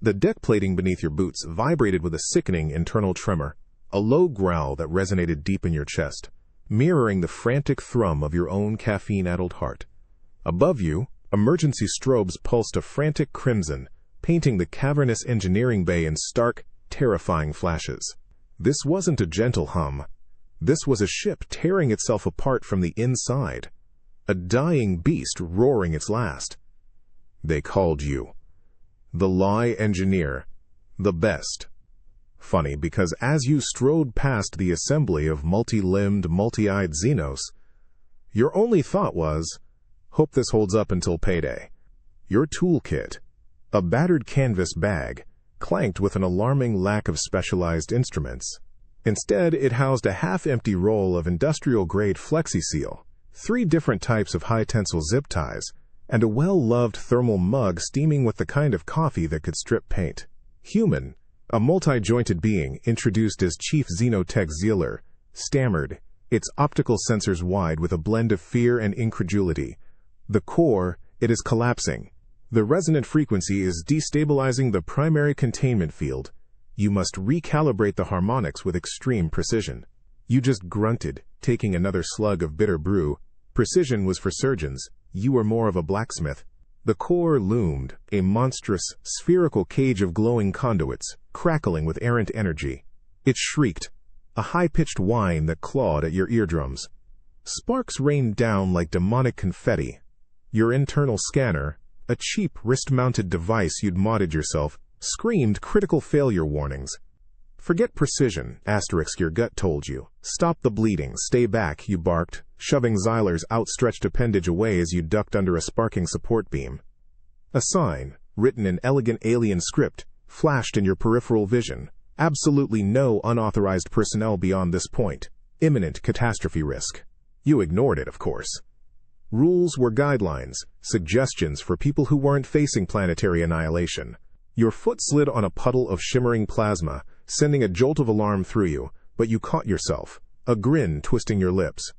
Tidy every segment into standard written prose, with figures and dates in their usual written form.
The deck plating beneath your boots vibrated with a sickening internal tremor, a low growl that resonated deep in your chest, mirroring the frantic thrum of your own caffeine-addled heart. Above you, emergency strobes pulsed a frantic crimson, painting the cavernous engineering bay in stark, terrifying flashes. This wasn't a gentle hum. This was a ship tearing itself apart from the inside, a dying beast roaring its last. They called you the Lie Engineer, the best. Funny, because as you strode past the assembly of multi-limbed, multi-eyed Xenos, your only thought was, hope this holds up until payday. Your toolkit, a battered canvas bag, clanked with an alarming lack of specialized instruments. Instead, it housed a half-empty roll of industrial-grade Flexi-Seal, 3 different types of high-tensile zip ties, and a well-loved thermal mug steaming with the kind of coffee that could strip paint. Human, a multi-jointed being introduced as Chief Xenotech Zealer, stammered, its optical sensors wide with a blend of fear and incredulity. The core, it is collapsing. The resonant frequency is destabilizing the primary containment field. You must recalibrate the harmonics with extreme precision. You just grunted, taking another slug of bitter brew. Precision was for surgeons. You were more of a blacksmith. The core loomed, a monstrous, spherical cage of glowing conduits, crackling with errant energy. It shrieked, a high-pitched whine that clawed at your eardrums. Sparks rained down like demonic confetti. Your internal scanner, a cheap wrist-mounted device you'd modded yourself, screamed critical failure warnings. Forget precision, asterisk your gut told you. Stop the bleeding, stay back, you barked, shoving Xyler's outstretched appendage away as you ducked under a sparking support beam. A sign, written in elegant alien script, flashed in your peripheral vision. Absolutely no unauthorized personnel beyond this point. Imminent catastrophe risk. You ignored it, of course. Rules were guidelines, suggestions for people who weren't facing planetary annihilation. Your foot slid on a puddle of shimmering plasma, sending a jolt of alarm through you, but you caught yourself, a grin twisting your lips.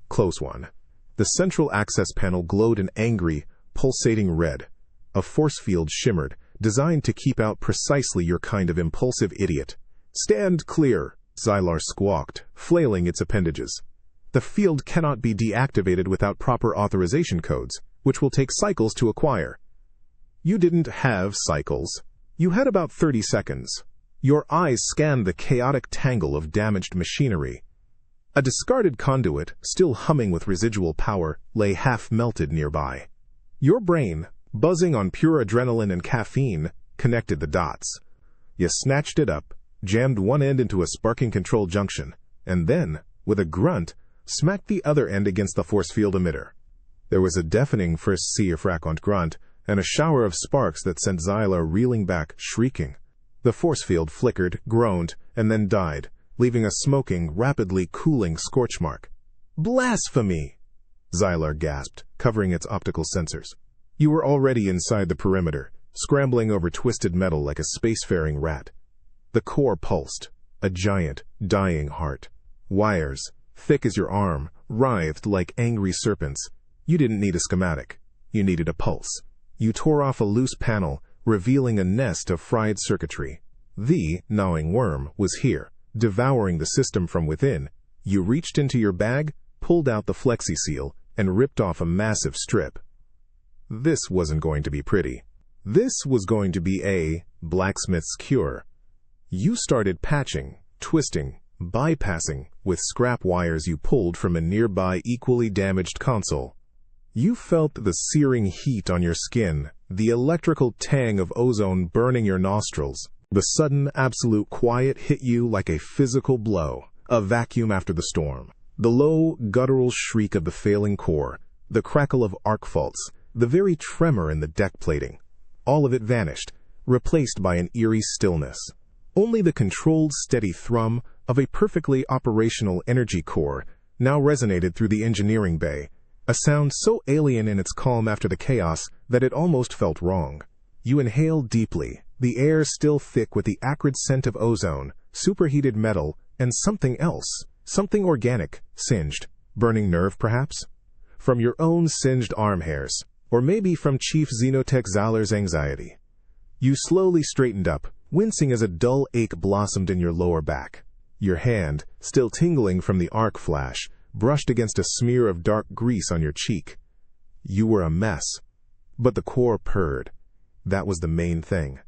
Close one. The central access panel glowed an angry, pulsating red. A force field shimmered, designed to keep out precisely your kind of impulsive idiot. Stand clear, Xylar squawked, flailing its appendages. The field cannot be deactivated without proper authorization codes, which will take cycles to acquire. You didn't have cycles. You had about 30 seconds. Your eyes scanned the chaotic tangle of damaged machinery. A discarded conduit, still humming with residual power, lay half-melted nearby. Your brain, buzzing on pure adrenaline and caffeine, connected the dots. You snatched it up, jammed one end into a sparking control junction, and then, with a grunt, smacked the other end against the force field emitter. There was a deafening first fracant grunt, and a shower of sparks that sent Xylar reeling back, shrieking. The force field flickered, groaned, and then died, leaving a smoking, rapidly cooling scorch mark. Blasphemy! Xylar gasped, covering its optical sensors. You were already inside the perimeter, scrambling over twisted metal like a spacefaring rat. The core pulsed, a giant, dying heart. Wires, thick as your arm, writhed like angry serpents. You didn't need a schematic. You needed a pulse. You tore off a loose panel, revealing a nest of fried circuitry. The gnawing worm was here, devouring the system from within. You reached into your bag, pulled out the Flexi-Seal, and ripped off a massive strip. This wasn't going to be pretty. This was going to be a blacksmith's cure. You started patching, twisting, bypassing with scrap wires you pulled from a nearby equally damaged console. You felt the searing heat on your skin, the electrical tang of ozone burning your nostrils. The sudden, absolute quiet hit you like a physical blow, a vacuum after the storm. The low, guttural shriek of the failing core, the crackle of arc faults, the very tremor in the deck plating. All of it vanished, replaced by an eerie stillness. Only the controlled, steady thrum of a perfectly operational energy core now resonated through the engineering bay, a sound so alien in its calm after the chaos that it almost felt wrong. You inhaled deeply, the air still thick with the acrid scent of ozone, superheated metal, and something else, something organic, singed, burning nerve perhaps? From your own singed arm hairs, or maybe from Chief Xenotech Xylar's anxiety. You slowly straightened up, wincing as a dull ache blossomed in your lower back. Your hand, still tingling from the arc flash, brushed against a smear of dark grease on your cheek. You were a mess, but the core purred. That was the main thing.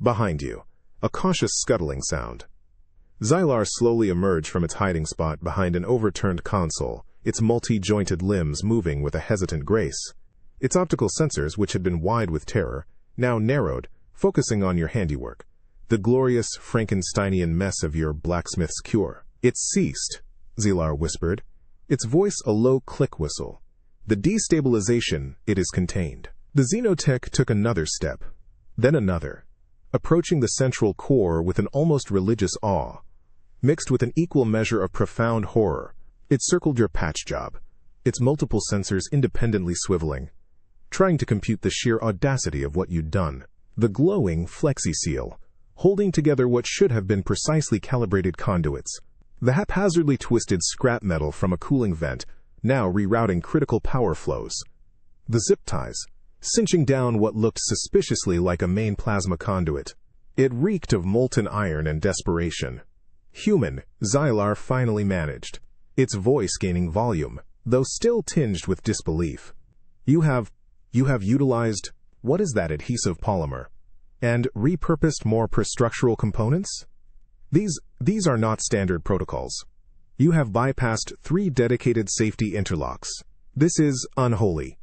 Behind you, a cautious scuttling sound. Xylar slowly emerged from its hiding spot behind an overturned console, its multi-jointed limbs moving with a hesitant grace. Its optical sensors, which had been wide with terror, now narrowed, focusing on your handiwork, the glorious Frankensteinian mess of your blacksmith's cure. "It ceased," Xylar whispered, its voice a low click whistle. "The destabilization, it is contained." The Xenotech took another step, then another, approaching the central core with an almost religious awe, mixed with an equal measure of profound horror. It circled your patch job, its multiple sensors independently swiveling, trying to compute the sheer audacity of what you'd done. The glowing flexi-seal, holding together what should have been precisely calibrated conduits. The haphazardly twisted scrap metal from a cooling vent, now rerouting critical power flows. The zip ties, cinching down what looked suspiciously like a main plasma conduit. It reeked of molten iron and desperation. "Human," Xylar finally managed, its voice gaining volume, though still tinged with disbelief. You have utilized, what is that adhesive polymer? And repurposed more per-structural components? These are not standard protocols. You have bypassed 3 dedicated safety interlocks. This is unholy."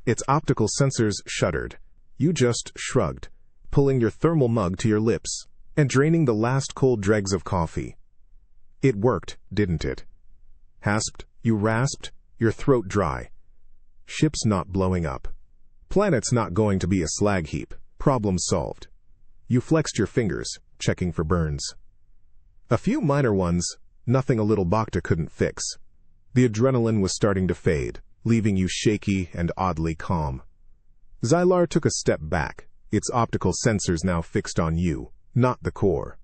Its optical sensors shuddered. You just shrugged, pulling your thermal mug to your lips and draining the last cold dregs of coffee. "It worked, didn't it?" Hasped, you rasped, your throat dry. "Ship's not blowing up. Planet's not going to be a slag heap. Problem solved." You flexed your fingers, checking for burns. "A few minor ones, nothing a little Bacta couldn't fix." The adrenaline was starting to fade, leaving you shaky and oddly calm. Xylar took a step back, its optical sensors now fixed on you, not the core.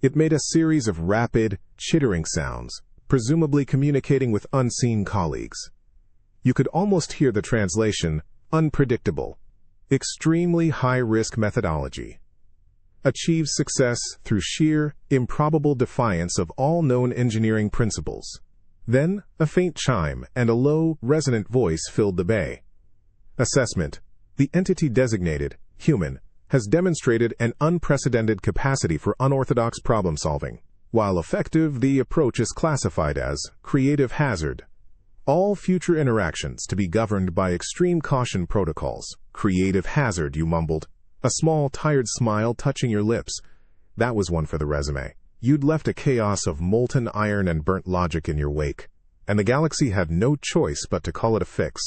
It made a series of rapid, chittering sounds, presumably communicating with unseen colleagues. You could almost hear the translation, "unpredictable. Extremely high-risk methodology. Achieves success through sheer, improbable defiance of all known engineering principles." Then, a faint chime and a low, resonant voice filled the bay. "Assessment. The entity designated, human, has demonstrated an unprecedented capacity for unorthodox problem-solving. While effective, the approach is classified as creative hazard. All future interactions to be governed by extreme caution protocols." "Creative hazard," you mumbled, a small, tired smile touching your lips. That was one for the resume. You'd left a chaos of molten iron and burnt logic in your wake, and the galaxy had no choice but to call it a fix.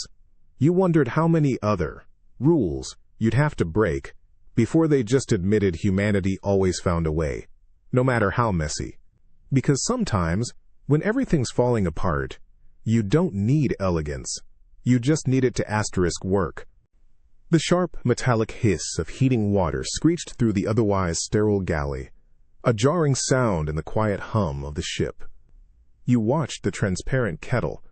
You wondered how many other rules you'd have to break before they just admitted humanity always found a way, no matter how messy. Because sometimes, when everything's falling apart, you don't need elegance. You just need it to work. The sharp, metallic hiss of heating water screeched through the otherwise sterile galley, a jarring sound in the quiet hum of the ship. You watched the transparent kettle,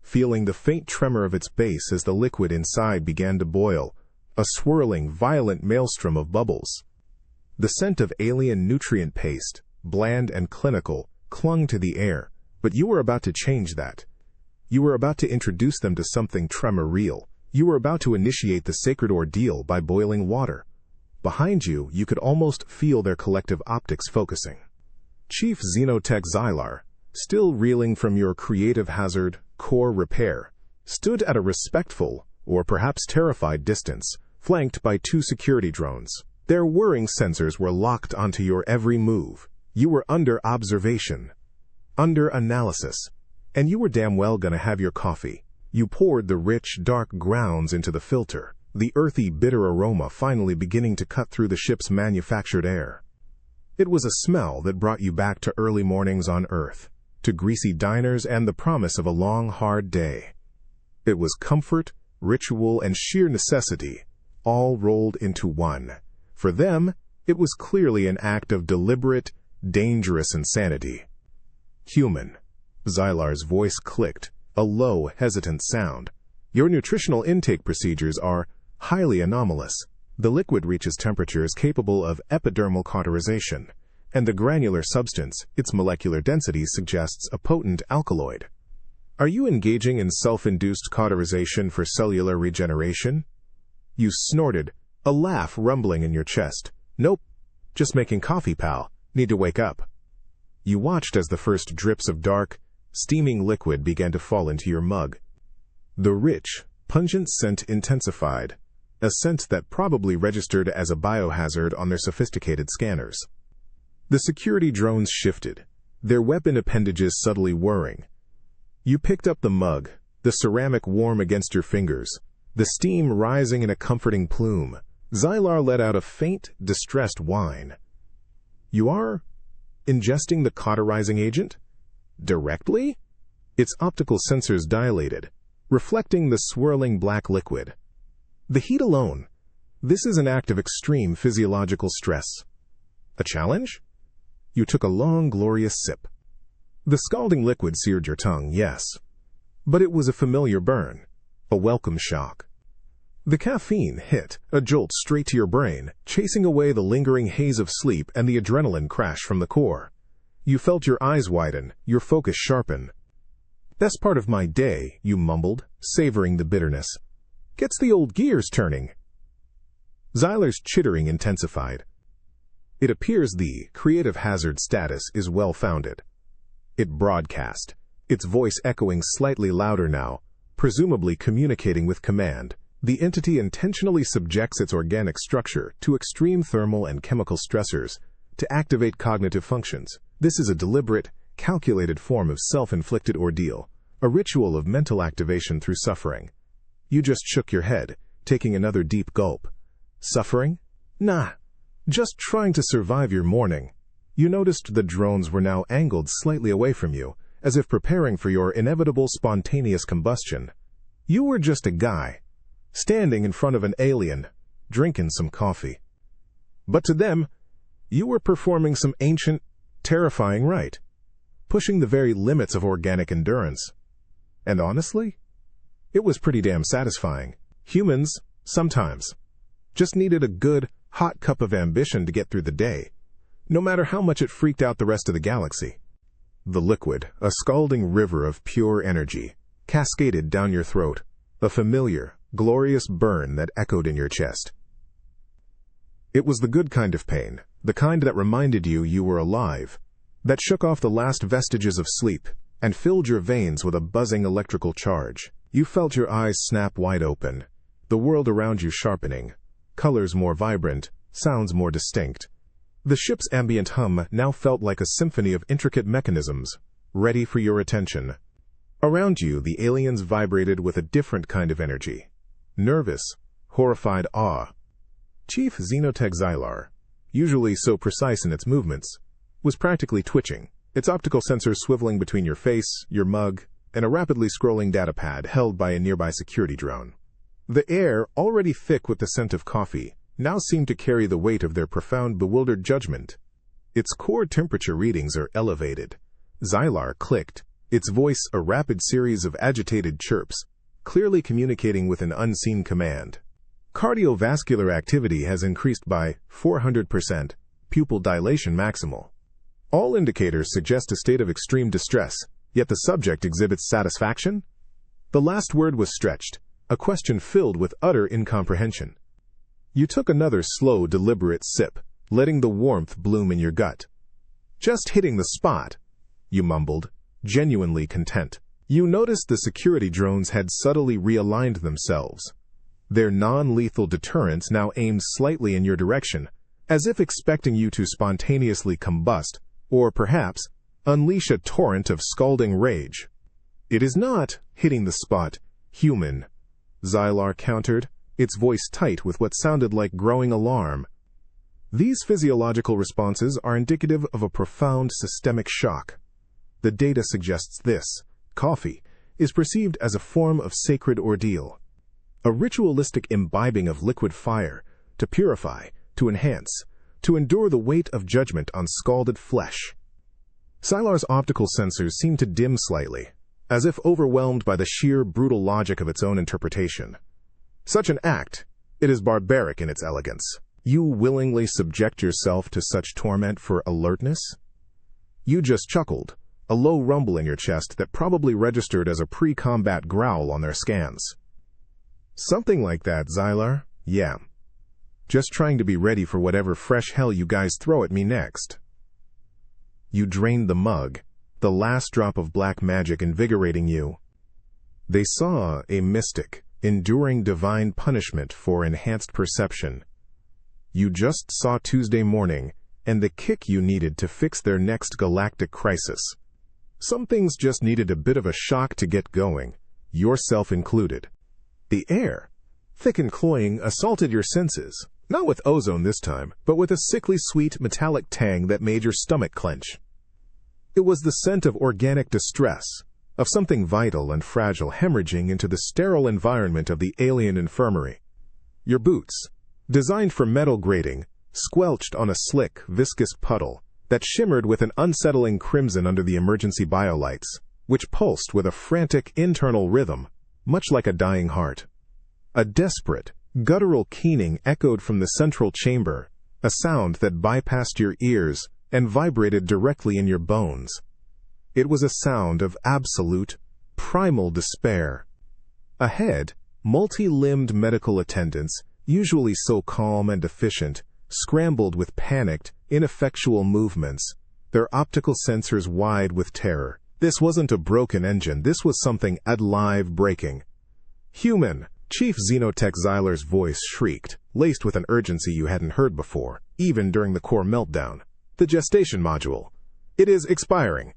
feeling the faint tremor of its base as the liquid inside began to boil, a swirling, violent maelstrom of bubbles. The scent of alien nutrient paste, bland and clinical, clung to the air, but you were about to change that. You were about to introduce them to something tremor-real. You were about to initiate the sacred ordeal by boiling water. Behind you, you could almost feel their collective optics focusing. Chief Xenotech Xylar, still reeling from your creative hazard, core repair, stood at a respectful, or perhaps terrified distance, flanked by 2 security drones. Their whirring sensors were locked onto your every move. You were under observation, under analysis, and you were damn well gonna have your coffee. You poured the rich, dark grounds into the filter, the earthy, bitter aroma finally beginning to cut through the ship's manufactured air. It was a smell that brought you back to early mornings on Earth, to greasy diners and the promise of a long, hard day. It was comfort, ritual, and sheer necessity, all rolled into one. For them, it was clearly an act of deliberate, dangerous insanity. "Human," Xylar's voice clicked, a low, hesitant sound. "Your nutritional intake procedures are highly anomalous. The liquid reaches temperatures capable of epidermal cauterization, and the granular substance, its molecular density suggests a potent alkaloid. Are you engaging in self-induced cauterization for cellular regeneration? You snorted, a laugh rumbling in your chest. Nope, just making coffee, pal. Need to wake up. You watched as the first drips of dark, steaming liquid began to fall into your mug. The rich, pungent scent intensified, a scent that probably registered as a biohazard on their sophisticated scanners. The security drones shifted, their weapon appendages subtly whirring. You picked up the mug, the ceramic warm against your fingers, the steam rising in a comforting plume. Xylar let out a faint, distressed whine. You are ingesting the cauterizing agent? Directly? Its optical sensors dilated, reflecting the swirling black liquid. The heat alone. This is an act of extreme physiological stress. A challenge? You took a long, glorious sip. The scalding liquid seared your tongue, yes. But it was a familiar burn, a welcome shock. The caffeine hit, a jolt straight to your brain, chasing away the lingering haze of sleep and the adrenaline crash from the core. You felt your eyes widen, your focus sharpen. Best part of my day, you mumbled, savoring the bitterness. Gets the old gears turning. Xylar's chittering intensified. It appears the creative hazard status is well-founded. It broadcast, its voice echoing slightly louder now, presumably communicating with command. The entity intentionally subjects its organic structure to extreme thermal and chemical stressors to activate cognitive functions. This is a deliberate, calculated form of self-inflicted ordeal, a ritual of mental activation through suffering. You just shook your head, taking another deep gulp. Suffering? Nah, just trying to survive your morning. You noticed the drones were now angled slightly away from you, as if preparing for your inevitable spontaneous combustion. You were just a guy, standing in front of an alien, drinking some coffee. But to them, you were performing some ancient, terrifying rite, pushing the very limits of organic endurance. And honestly, it was pretty damn satisfying. Humans, sometimes, just needed a good, hot cup of ambition to get through the day, no matter how much it freaked out the rest of the galaxy. The liquid, a scalding river of pure energy, cascaded down your throat, a familiar, glorious burn that echoed in your chest. It was the good kind of pain, the kind that reminded you you were alive, that shook off the last vestiges of sleep and filled your veins with a buzzing electrical charge. You felt your eyes snap wide open, the world around you sharpening, colors more vibrant, sounds more distinct. The ship's ambient hum now felt like a symphony of intricate mechanisms, ready for your attention. Around you, the aliens vibrated with a different kind of energy. Nervous, horrified awe. Chief Xenotech Xylar, usually so precise in its movements, was practically twitching, its optical sensors swiveling between your face, your mug, and a rapidly scrolling datapad held by a nearby security drone. The air, already thick with the scent of coffee, now seemed to carry the weight of their profound, bewildered judgment. Its core temperature readings are elevated. Xylar clicked, its voice a rapid series of agitated chirps, clearly communicating with an unseen command. Cardiovascular activity has increased by 400%, pupil dilation maximal. All indicators suggest a state of extreme distress, yet the subject exhibits satisfaction? The last word was stretched, a question filled with utter incomprehension. You took another slow, deliberate sip, letting the warmth bloom in your gut. Just hitting the spot, you mumbled, genuinely content. You noticed the security drones had subtly realigned themselves. Their non-lethal deterrents now aimed slightly in your direction, as if expecting you to spontaneously combust, or perhaps unleash a torrent of scalding rage. It is not, hitting the spot, human, Xylar countered, its voice tight with what sounded like growing alarm. These physiological responses are indicative of a profound systemic shock. The data suggests this: coffee is perceived as a form of sacred ordeal, a ritualistic imbibing of liquid fire, to purify, to enhance, to endure the weight of judgment on scalded flesh. Xylar's optical sensors seemed to dim slightly, as if overwhelmed by the sheer brutal logic of its own interpretation. Such an act, It is barbaric in its elegance. You willingly subject yourself to such torment for alertness? You just chuckled, a low rumble in your chest that probably registered as a pre-combat growl on their scans. Something like that, Xylar? Yeah. Just trying to be ready for whatever fresh hell you guys throw at me next. You drained the mug, the last drop of black magic invigorating you. They saw a mystic, enduring divine punishment for enhanced perception. You just saw Tuesday morning, and the kick you needed to fix their next galactic crisis. Some things just needed a bit of a shock to get going, yourself included. The air, thick and cloying, assaulted your senses, not with ozone this time, but with a sickly sweet metallic tang that made your stomach clench. It was the scent of organic distress, of something vital and fragile hemorrhaging into the sterile environment of the alien infirmary. Your boots, designed for metal grating, squelched on a slick, viscous puddle that shimmered with an unsettling crimson under the emergency biolights, which pulsed with a frantic internal rhythm, much like a dying heart. A desperate, guttural keening echoed from the central chamber, a sound that bypassed your ears and vibrated directly in your bones. It was a sound of absolute, primal despair. Ahead, multi-limbed medical attendants, usually so calm and efficient, scrambled with panicked, ineffectual movements, their optical sensors wide with terror. This wasn't a broken engine, this was something alive breaking. Human! Chief Xenotech Xylar's voice shrieked, laced with an urgency you hadn't heard before, even during the core meltdown. The gestation module. It is expiring.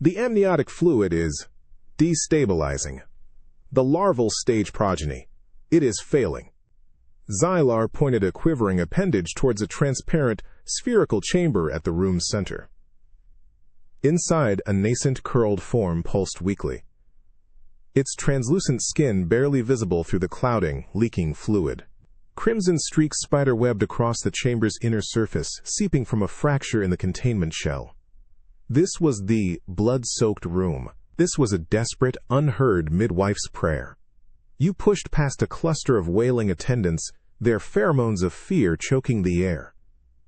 The amniotic fluid is destabilizing. The larval stage progeny. It is failing. Xylar pointed a quivering appendage towards a transparent, spherical chamber at the room's center. Inside, a nascent curled form pulsed weakly, its translucent skin barely visible through the clouding, leaking fluid. Crimson streaks spider-webbed across the chamber's inner surface, seeping from a fracture in the containment shell. This was the blood-soaked room. This was a desperate, unheard midwife's prayer. You pushed past a cluster of wailing attendants, their pheromones of fear choking the air.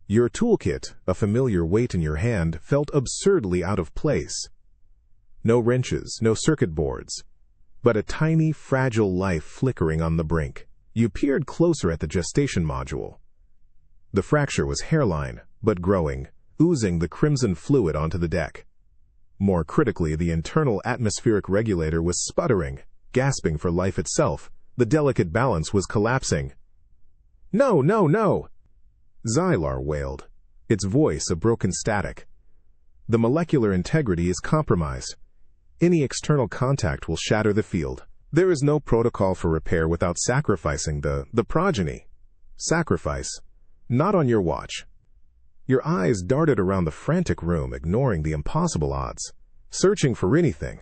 Your toolkit, a familiar weight in your hand, felt absurdly out of place. No wrenches, no circuit boards, but a tiny, fragile life flickering on the brink. You peered closer at the gestation module. The fracture was hairline, but growing, oozing the crimson fluid onto the deck. More critically, the internal atmospheric regulator was sputtering, gasping for life itself. The delicate balance was collapsing. "No, no, no!" Xylar wailed, its voice a broken static. "The molecular integrity is compromised. Any external contact will shatter the field. There is no protocol for repair without sacrificing the progeny. Sacrifice. Not on your watch." Your eyes darted around the frantic room, ignoring the impossible odds, searching for anything.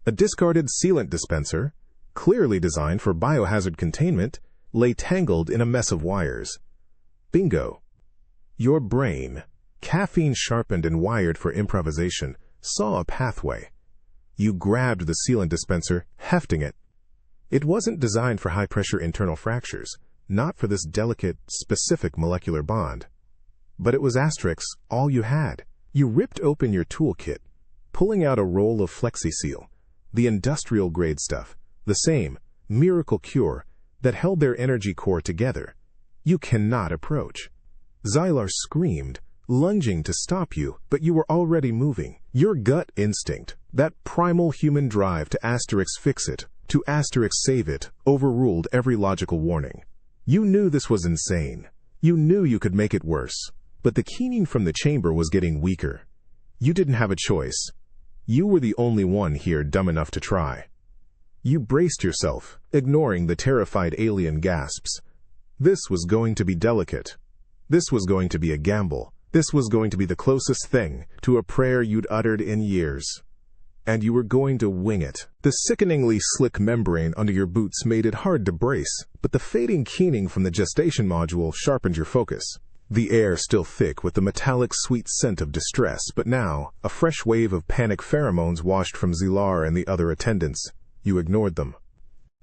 A discarded sealant dispenser, clearly designed for biohazard containment, lay tangled in a mess of wires. Bingo. Your brain, caffeine-sharpened and wired for improvisation, saw a pathway. You grabbed the sealant dispenser, hefting it. It wasn't designed for high-pressure internal fractures, not for this delicate, specific molecular bond. But it was all you had. You ripped open your toolkit, pulling out a roll of FlexiSeal, the industrial-grade stuff, the same miracle cure that held their energy core together. "You cannot approach." Xylar screamed, lunging to stop you, but you were already moving. Your gut instinct, that primal human drive to fix it, to save it, overruled every logical warning. You knew this was insane. You knew you could make it worse. But the keening from the chamber was getting weaker. You didn't have a choice. You were the only one here dumb enough to try. You braced yourself, ignoring the terrified alien gasps. This was going to be delicate. This was going to be a gamble. This was going to be the closest thing to a prayer you'd uttered in years. And you were going to wing it. The sickeningly slick membrane under your boots made it hard to brace, but the fading keening from the gestation module sharpened your focus. The air still thick with the metallic sweet scent of distress, but now, a fresh wave of panic pheromones washed from Xylar and the other attendants. You ignored them.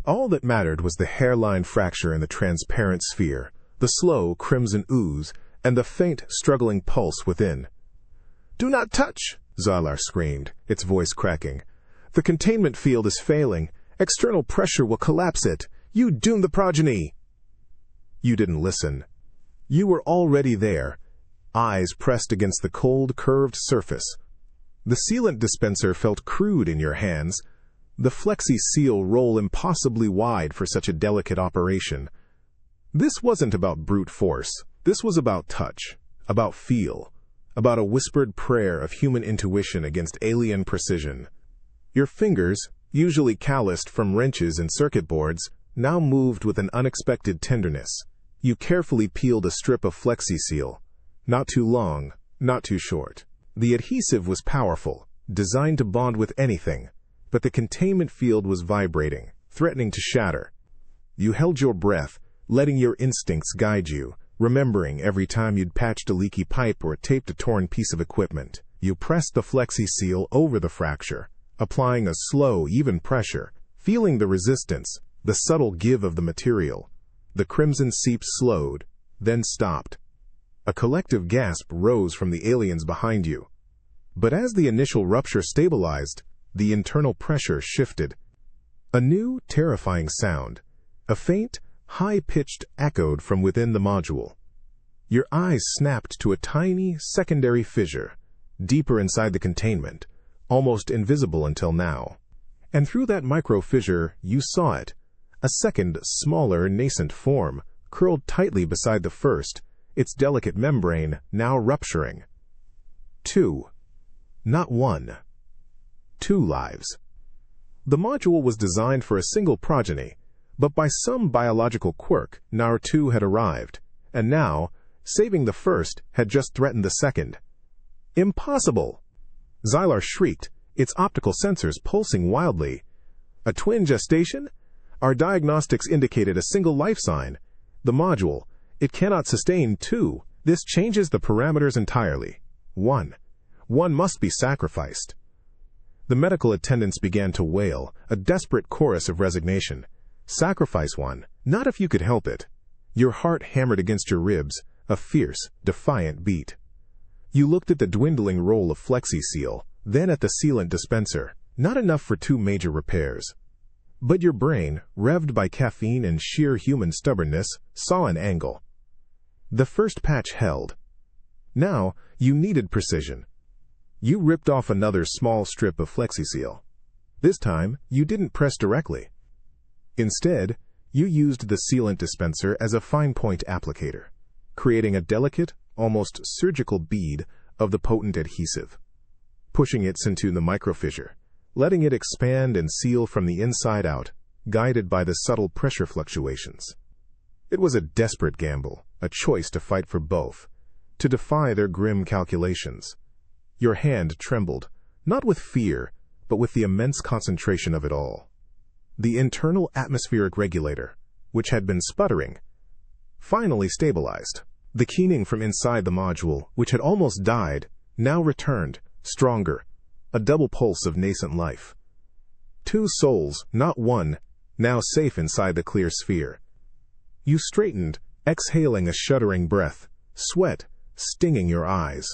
All that mattered was the hairline fracture in the transparent sphere, the slow crimson ooze, and the faint, struggling pulse within. "Do not touch!" Xylar screamed, its voice cracking. "The containment field is failing. External pressure will collapse it. You doom the progeny!" You didn't listen. You were already there, eyes pressed against the cold, curved surface. The sealant dispenser felt crude in your hands, the flexi seal roll impossibly wide for such a delicate operation. This wasn't about brute force. This was about touch, about feel, about a whispered prayer of human intuition against alien precision. Your fingers, usually calloused from wrenches and circuit boards, now moved with an unexpected tenderness. You carefully peeled a strip of flexi seal. Not too long, not too short. The adhesive was powerful, designed to bond with anything, but the containment field was vibrating, threatening to shatter. You held your breath, letting your instincts guide you, remembering every time you'd patched a leaky pipe or taped a torn piece of equipment. You pressed the flexi seal over the fracture, applying a slow, even pressure, feeling the resistance, the subtle give of the material. The crimson seep slowed, then stopped. A collective gasp rose from the aliens behind you. But as the initial rupture stabilized, the internal pressure shifted. A new, terrifying sound, a faint, high-pitched echoed from within the module. Your eyes snapped to a tiny, secondary fissure, deeper inside the containment, almost invisible until now. And through that micro-fissure, you saw it, a second, smaller, nascent form, curled tightly beside the first, its delicate membrane now rupturing. 2. Not 1. 2 lives. The module was designed for a single progeny, but by some biological quirk, Nar 2 had arrived, and now, saving the first had just threatened the second. Impossible! Xylar shrieked, its optical sensors pulsing wildly. A twin gestation? Our diagnostics indicated a single life sign. The module, it cannot sustain 2. This changes the parameters entirely. 1. 1 must be sacrificed. The medical attendants began to wail, a desperate chorus of resignation. Sacrifice 1, not if you could help it. Your heart hammered against your ribs, a fierce, defiant beat. You looked at the dwindling roll of flexi seal, then at the sealant dispenser. Not enough for 2 major repairs. But your brain, revved by caffeine and sheer human stubbornness, saw an angle. The first patch held. Now, you needed precision. You ripped off another small strip of flexi-seal. This time, you didn't press directly. Instead, you used the sealant dispenser as a fine-point applicator, creating a delicate, almost surgical bead of the potent adhesive. Pushing it into the microfissure, letting it expand and seal from the inside out, guided by the subtle pressure fluctuations. It was a desperate gamble, a choice to fight for both, to defy their grim calculations. Your hand trembled, not with fear, but with the immense concentration of it all. The internal atmospheric regulator, which had been sputtering, finally stabilized. The keening from inside the module, which had almost died, now returned, stronger, a double pulse of nascent life. 2 souls, not 1, now safe inside the clear sphere. You straightened, exhaling a shuddering breath, sweat stinging your eyes.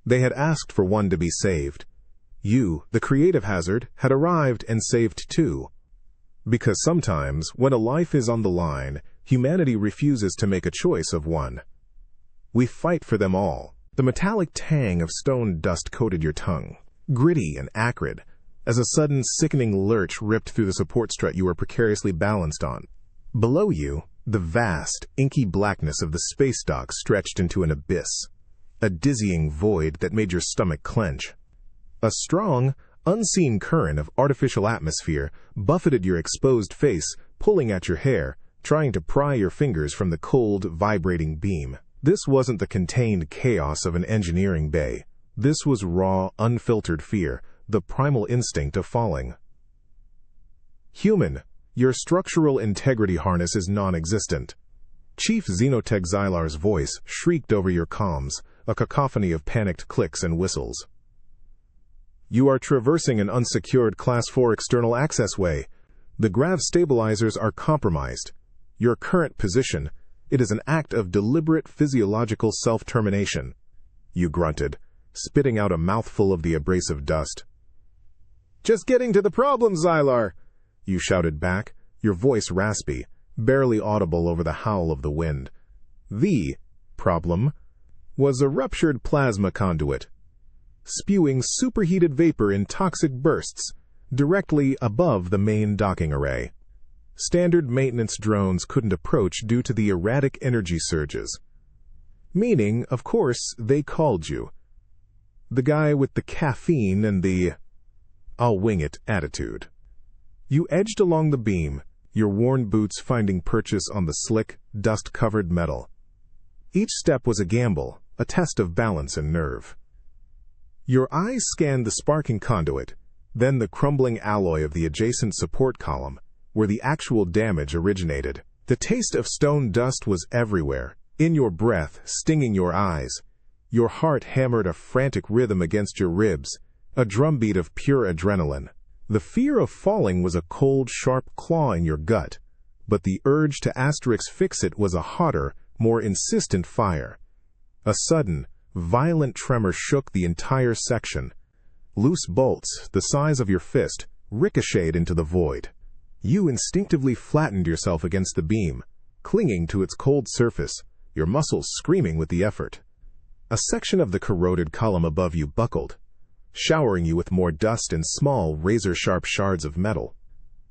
They had asked for 1 to be saved. You, the creative hazard, had arrived and saved 2. Because sometimes, when a life is on the line, humanity refuses to make a choice of 1. We fight for them all. The metallic tang of stone dust coated your tongue, gritty and acrid, as a sudden sickening lurch ripped through the support strut you were precariously balanced on. Below you, the vast, inky blackness of the space dock stretched into an abyss, a dizzying void that made your stomach clench. A strong, unseen current of artificial atmosphere buffeted your exposed face, pulling at your hair, trying to pry your fingers from the cold, vibrating beam. This wasn't the contained chaos of an engineering bay. This was raw, unfiltered fear, the primal instinct of falling. Human, your structural integrity harness is non-existent. Chief Xenotech Xylar's voice shrieked over your comms, a cacophony of panicked clicks and whistles. You are traversing an unsecured Class 4 external access way. The grav stabilizers are compromised. Your current position, it is an act of deliberate physiological self-termination. You grunted, spitting out a mouthful of the abrasive dust. Just getting to the problem, Xylar, you shouted back, your voice raspy, barely audible over the howl of the wind. The problem was a ruptured plasma conduit, spewing superheated vapor in toxic bursts directly above the main docking array. Standard maintenance drones couldn't approach due to the erratic energy surges. Meaning, of course, they called you. The guy with the caffeine and the "I'll wing it" attitude. You edged along the beam, your worn boots finding purchase on the slick, dust-covered metal. Each step was a gamble, a test of balance and nerve. Your eyes scanned the sparking conduit, then the crumbling alloy of the adjacent support column, where the actual damage originated. The taste of stone dust was everywhere, in your breath, stinging your eyes. Your heart hammered a frantic rhythm against your ribs, a drumbeat of pure adrenaline. The fear of falling was a cold, sharp claw in your gut, but the urge to fix it was a hotter, more insistent fire. A sudden, violent tremor shook the entire section. Loose bolts, the size of your fist, ricocheted into the void. You instinctively flattened yourself against the beam, clinging to its cold surface, your muscles screaming with the effort. A section of the corroded column above you buckled, showering you with more dust and small, razor-sharp shards of metal.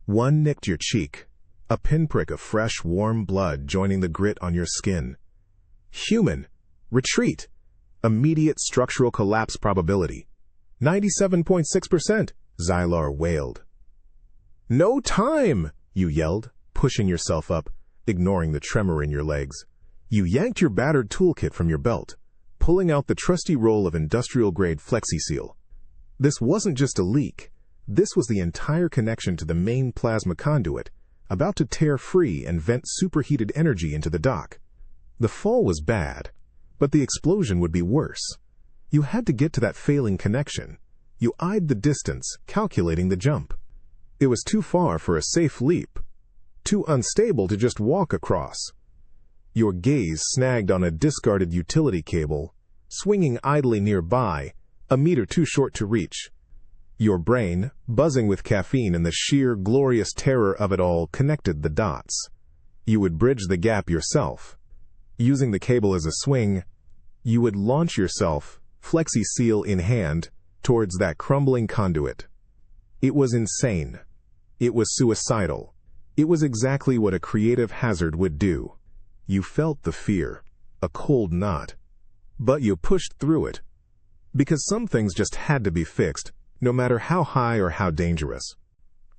One nicked your cheek, a pinprick of fresh, warm blood joining the grit on your skin. Human! Retreat! Immediate structural collapse probability. 97.6%, Xylar wailed. No time, you yelled, pushing yourself up, ignoring the tremor in your legs. You yanked your battered toolkit from your belt, pulling out the trusty roll of industrial-grade FlexiSeal. This wasn't just a leak. This was the entire connection to the main plasma conduit, about to tear free and vent superheated energy into the dock. The fall was bad, but the explosion would be worse. You had to get to that failing connection. You eyed the distance, calculating the jump. It was too far for a safe leap, too unstable to just walk across. Your gaze snagged on a discarded utility cable, swinging idly nearby, a meter too short to reach. Your brain, buzzing with caffeine and the sheer, glorious terror of it all, connected the dots. You would bridge the gap yourself. Using the cable as a swing, you would launch yourself, FlexiSeal in hand, towards that crumbling conduit. It was insane. It was suicidal. It was exactly what a creative hazard would do. You felt the fear, a cold knot. But you pushed through it. Because some things just had to be fixed, no matter how high or how dangerous.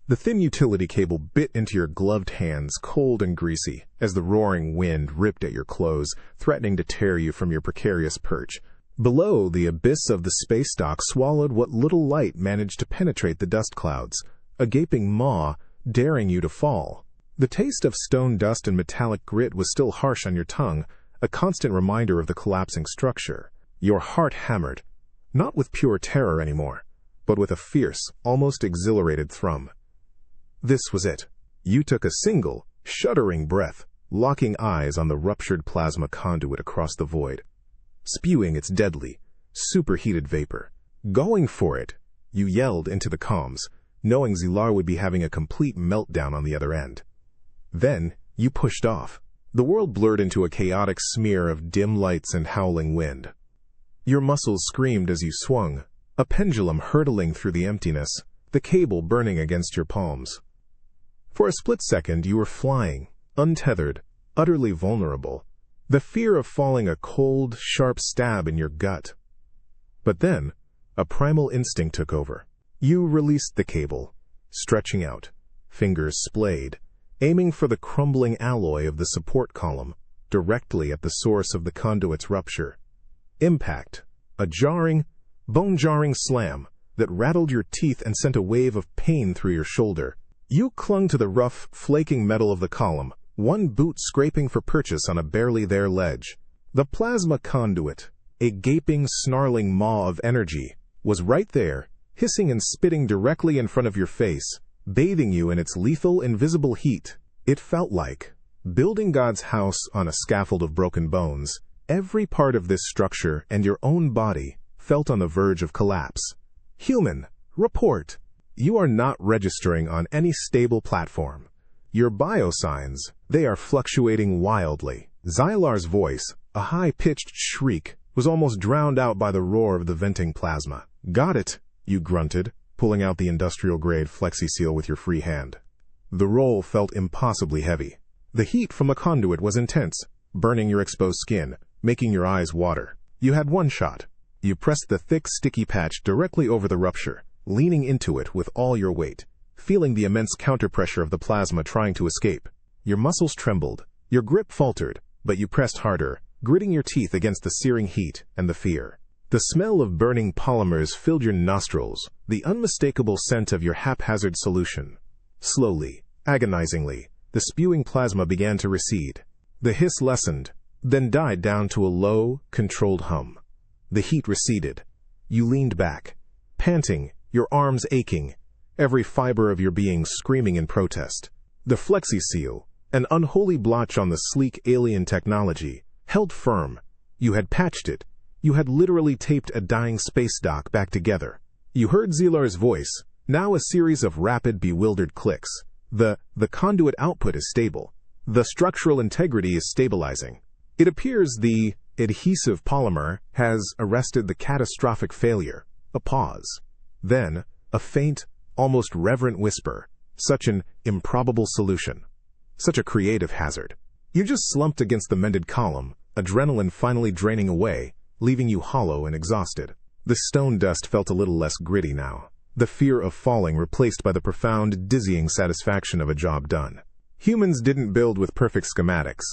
The thin utility cable bit into your gloved hands, cold and greasy, as the roaring wind ripped at your clothes, threatening to tear you from your precarious perch. Below, the abyss of the space dock swallowed what little light managed to penetrate the dust clouds, a gaping maw daring you to fall. The taste of stone dust and metallic grit was still harsh on your tongue, a constant reminder of the collapsing structure. Your heart hammered, not with pure terror anymore, but with a fierce, almost exhilarated thrum. This was it. You took a single, shuddering breath, locking eyes on the ruptured plasma conduit across the void, spewing its deadly, superheated vapor. Going for it, you yelled into the comms, knowing Xylar would be having a complete meltdown on the other end. Then, you pushed off. The world blurred into a chaotic smear of dim lights and howling wind. Your muscles screamed as you swung, a pendulum hurtling through the emptiness, the cable burning against your palms. For a split second, you were flying, untethered, utterly vulnerable, the fear of falling a cold, sharp stab in your gut. But then, a primal instinct took over. You released the cable, stretching out, fingers splayed, aiming for the crumbling alloy of the support column, directly at the source of the conduit's rupture. Impact, a jarring, bone-jarring slam that rattled your teeth and sent a wave of pain through your shoulder. You clung to the rough, flaking metal of the column, one boot scraping for purchase on a barely there ledge. The plasma conduit, a gaping, snarling maw of energy, was right there, hissing and spitting directly in front of your face, bathing you in its lethal, invisible heat. It felt like building God's house on a scaffold of broken bones. Every part of this structure and your own body felt on the verge of collapse. Human, report. You are not registering on any stable platform. Your biosigns, they are fluctuating wildly. Xylar's voice, a high-pitched shriek, was almost drowned out by the roar of the venting plasma. Got it, you grunted, pulling out the industrial-grade flexi-seal with your free hand. The roll felt impossibly heavy. The heat from the conduit was intense, burning your exposed skin, making your eyes water. You had one shot. You pressed the thick, sticky patch directly over the rupture, leaning into it with all your weight, feeling the immense counterpressure of the plasma trying to escape. Your muscles trembled, your grip faltered, but you pressed harder, gritting your teeth against the searing heat and the fear. The smell of burning polymers filled your nostrils, the unmistakable scent of your haphazard solution. Slowly, agonizingly, the spewing plasma began to recede. The hiss lessened, then died down to a low, controlled hum. The heat receded. You leaned back, panting, your arms aching, every fiber of your being screaming in protest. The flexi-seal, an unholy blotch on the sleek alien technology, held firm. You had patched it. You had literally taped a dying space dock back together. You heard Xylar's voice, now a series of rapid, bewildered clicks. The conduit output is stable. The structural integrity is stabilizing. It appears the adhesive polymer has arrested the catastrophic failure. A pause. Then, a faint, almost reverent whisper. Such an improbable solution. Such a creative hazard. You just slumped against the mended column, adrenaline finally draining away, leaving you hollow and exhausted. The stone dust felt a little less gritty now. The fear of falling replaced by the profound, dizzying satisfaction of a job done. Humans didn't build with perfect schematics.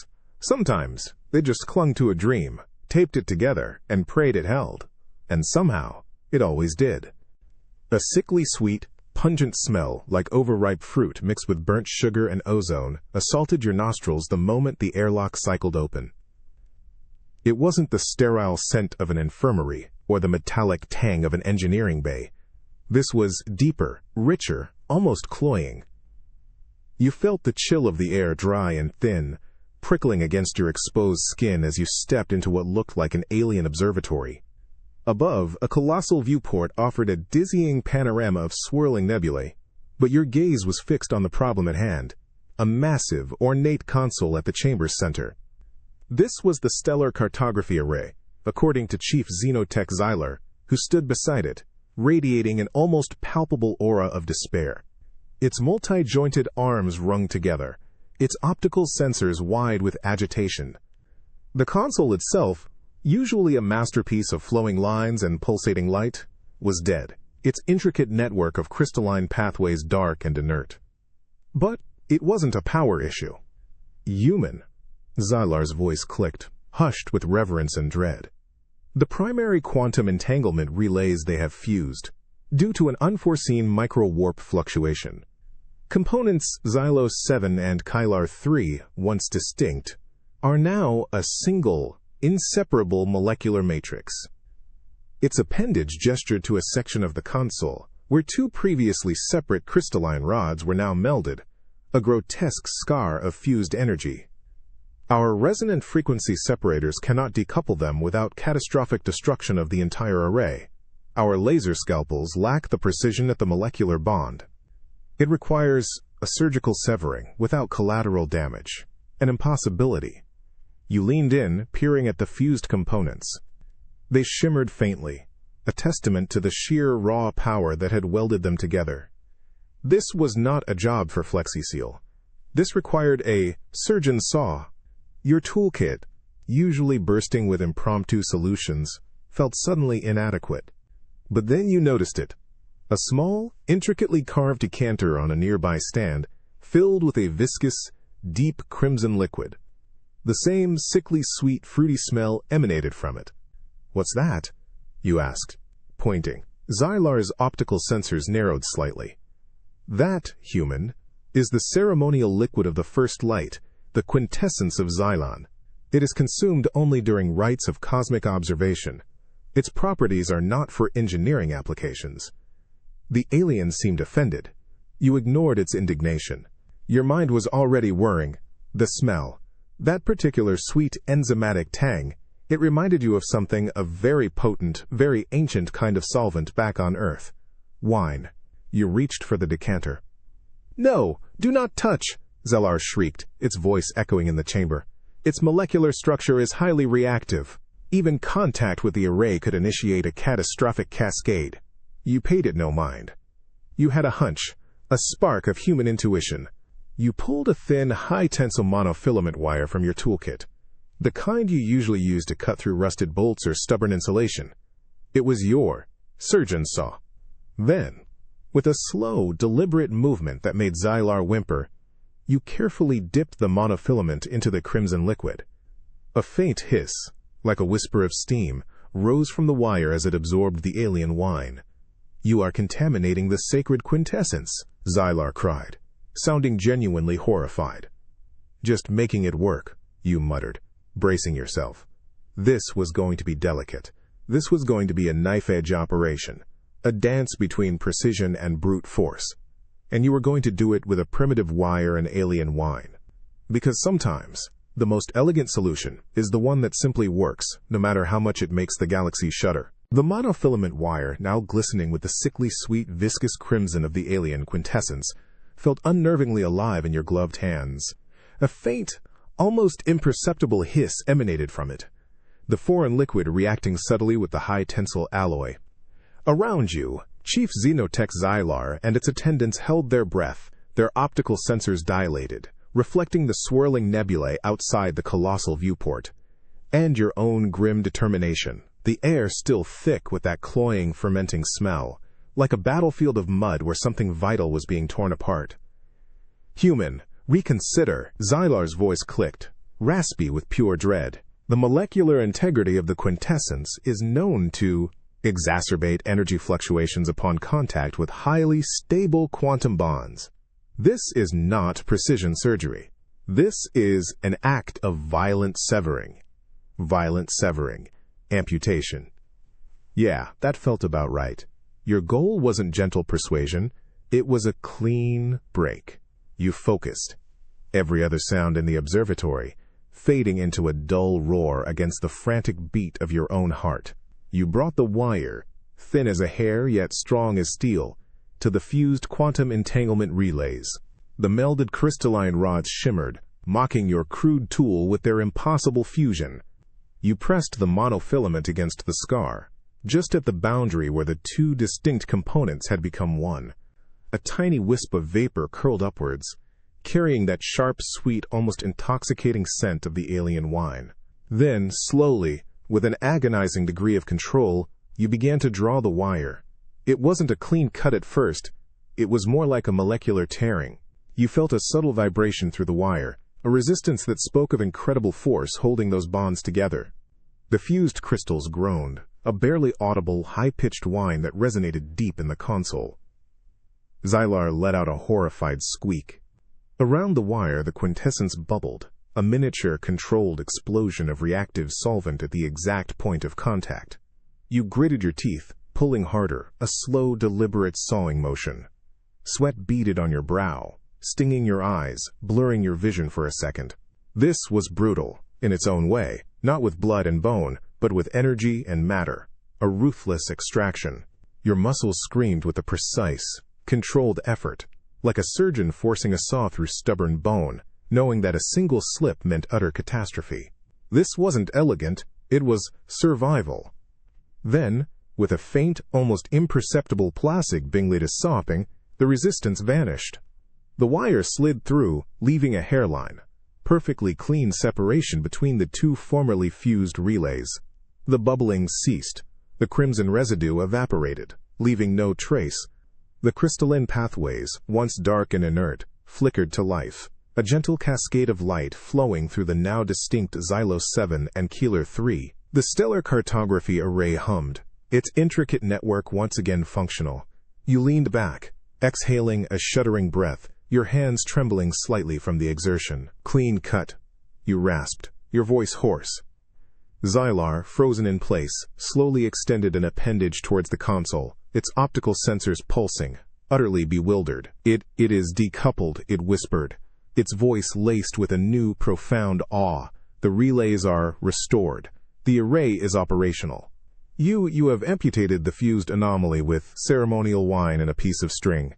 Sometimes, they just clung to a dream, taped it together, and prayed it held. And somehow, it always did. A sickly sweet, pungent smell like overripe fruit mixed with burnt sugar and ozone assaulted your nostrils the moment the airlock cycled open. It wasn't the sterile scent of an infirmary or the metallic tang of an engineering bay. This was deeper, richer, almost cloying. You felt the chill of the air dry and thin, prickling against your exposed skin as you stepped into what looked like an alien observatory. Above, a colossal viewport offered a dizzying panorama of swirling nebulae, but your gaze was fixed on the problem at hand, a massive, ornate console at the chamber's center. This was the Stellar Cartography Array, according to Chief Xenotech Xylar, who stood beside it, radiating an almost palpable aura of despair. Its multi-jointed arms wrung together, its optical sensors wide with agitation. The console itself, usually a masterpiece of flowing lines and pulsating light, was dead, its intricate network of crystalline pathways dark and inert. But it wasn't a power issue. Human. Xylar's voice clicked, hushed with reverence and dread. The primary quantum entanglement relays they have fused, due to an unforeseen micro-warp fluctuation. Components Xylos 7 and Kylar 3, once distinct, are now a single, inseparable molecular matrix. Its appendage gestured to a section of the console, where two previously separate crystalline rods were now melded, a grotesque scar of fused energy. Our resonant frequency separators cannot decouple them without catastrophic destruction of the entire array. Our laser scalpels lack the precision at the molecular bond. It requires a surgical severing without collateral damage, an impossibility. You leaned in, peering at the fused components. They shimmered faintly, a testament to the sheer raw power that had welded them together. This was not a job for FlexiSeal. This required a surgeon's saw. Your toolkit, usually bursting with impromptu solutions, felt suddenly inadequate. But then you noticed it. A small, intricately carved decanter on a nearby stand, filled with a viscous, deep crimson liquid. The same sickly sweet, fruity smell emanated from it. "What's that?" you asked, pointing. Xylar's optical sensors narrowed slightly. "That, human, is the ceremonial liquid of the first light, the quintessence of Xylon. It is consumed only during rites of cosmic observation. Its properties are not for engineering applications." The alien seemed offended. You ignored its indignation. Your mind was already whirring. The smell. That particular sweet enzymatic tang. It reminded you of something, a very potent, very ancient kind of solvent back on Earth. Wine. You reached for the decanter. "No, do not touch!" Zelar shrieked, its voice echoing in the chamber. "Its molecular structure is highly reactive. Even contact with the array could initiate a catastrophic cascade." You paid it no mind. You had a hunch, a spark of human intuition. You pulled a thin, high-tensile monofilament wire from your toolkit, the kind you usually use to cut through rusted bolts or stubborn insulation. It was your surgeon saw. Then, with a slow, deliberate movement that made Xylar whimper, you carefully dipped the monofilament into the crimson liquid. A faint hiss, like a whisper of steam, rose from the wire as it absorbed the alien wine. "You are contaminating the sacred quintessence," Xylar cried, sounding genuinely horrified. "Just making it work," you muttered, bracing yourself. This was going to be delicate. This was going to be a knife-edge operation, a dance between precision and brute force. And you were going to do it with a primitive wire and alien wine. Because sometimes, the most elegant solution is the one that simply works, no matter how much it makes the galaxy shudder. The monofilament wire, now glistening with the sickly sweet viscous crimson of the alien quintessence, felt unnervingly alive in your gloved hands. A faint, almost imperceptible hiss emanated from it, the foreign liquid reacting subtly with the high-tensile alloy. Around you, Chief Xenotech Xylar and its attendants held their breath, their optical sensors dilated, reflecting the swirling nebulae outside the colossal viewport. And your own grim determination, the air still thick with that cloying, fermenting smell, like a battlefield of mud where something vital was being torn apart. "Human, reconsider," Xylar's voice clicked, raspy with pure dread. "The molecular integrity of the quintessence is known to exacerbate energy fluctuations upon contact with highly stable quantum bonds. This is not precision surgery. This is an act of violent severing. Violent severing. Amputation." Yeah, that felt about right. Your goal wasn't gentle persuasion. It was a clean break. You focused. Every other sound in the observatory, fading into a dull roar against the frantic beat of your own heart. You brought the wire, thin as a hair yet strong as steel, to the fused quantum entanglement relays. The melded crystalline rods shimmered, mocking your crude tool with their impossible fusion. You pressed the monofilament against the scar, just at the boundary where the two distinct components had become one. A tiny wisp of vapor curled upwards, carrying that sharp, sweet, almost intoxicating scent of the alien wine. Then, slowly, with an agonizing degree of control, you began to draw the wire. It wasn't a clean cut at first. It was more like a molecular tearing. You felt a subtle vibration through the wire, a resistance that spoke of incredible force holding those bonds together. The fused crystals groaned, a barely audible, high-pitched whine that resonated deep in the console. Xylar let out a horrified squeak. Around the wire, the quintessence bubbled, a miniature, controlled explosion of reactive solvent at the exact point of contact. You gritted your teeth, pulling harder, a slow, deliberate sawing motion. Sweat beaded on your brow, stinging your eyes, blurring your vision for a second. This was brutal, in its own way, not with blood and bone, but with energy and matter, a ruthless extraction. Your muscles screamed with a precise, controlled effort, like a surgeon forcing a saw through stubborn bone, knowing that a single slip meant utter catastrophe. This wasn't elegant, it was survival. Then, with a faint, almost imperceptible plastic bingly to sopping, the resistance vanished. The wire slid through, leaving a hairline, perfectly clean separation between the two formerly fused relays. The bubbling ceased. The crimson residue evaporated, leaving no trace. The crystalline pathways, once dark and inert, flickered to life, a gentle cascade of light flowing through the now distinct Xylos 7 and Keeler 3. The stellar cartography array hummed, its intricate network once again functional. You leaned back, exhaling a shuddering breath, your hands trembling slightly from the exertion. "Clean cut," you rasped, your voice hoarse. Xylar, frozen in place, slowly extended an appendage towards the console, its optical sensors pulsing. utterly bewildered. It is decoupled, it whispered, its voice laced with a new, profound awe. The relays are restored. The array is operational. You have amputated the fused anomaly with ceremonial wine and a piece of string.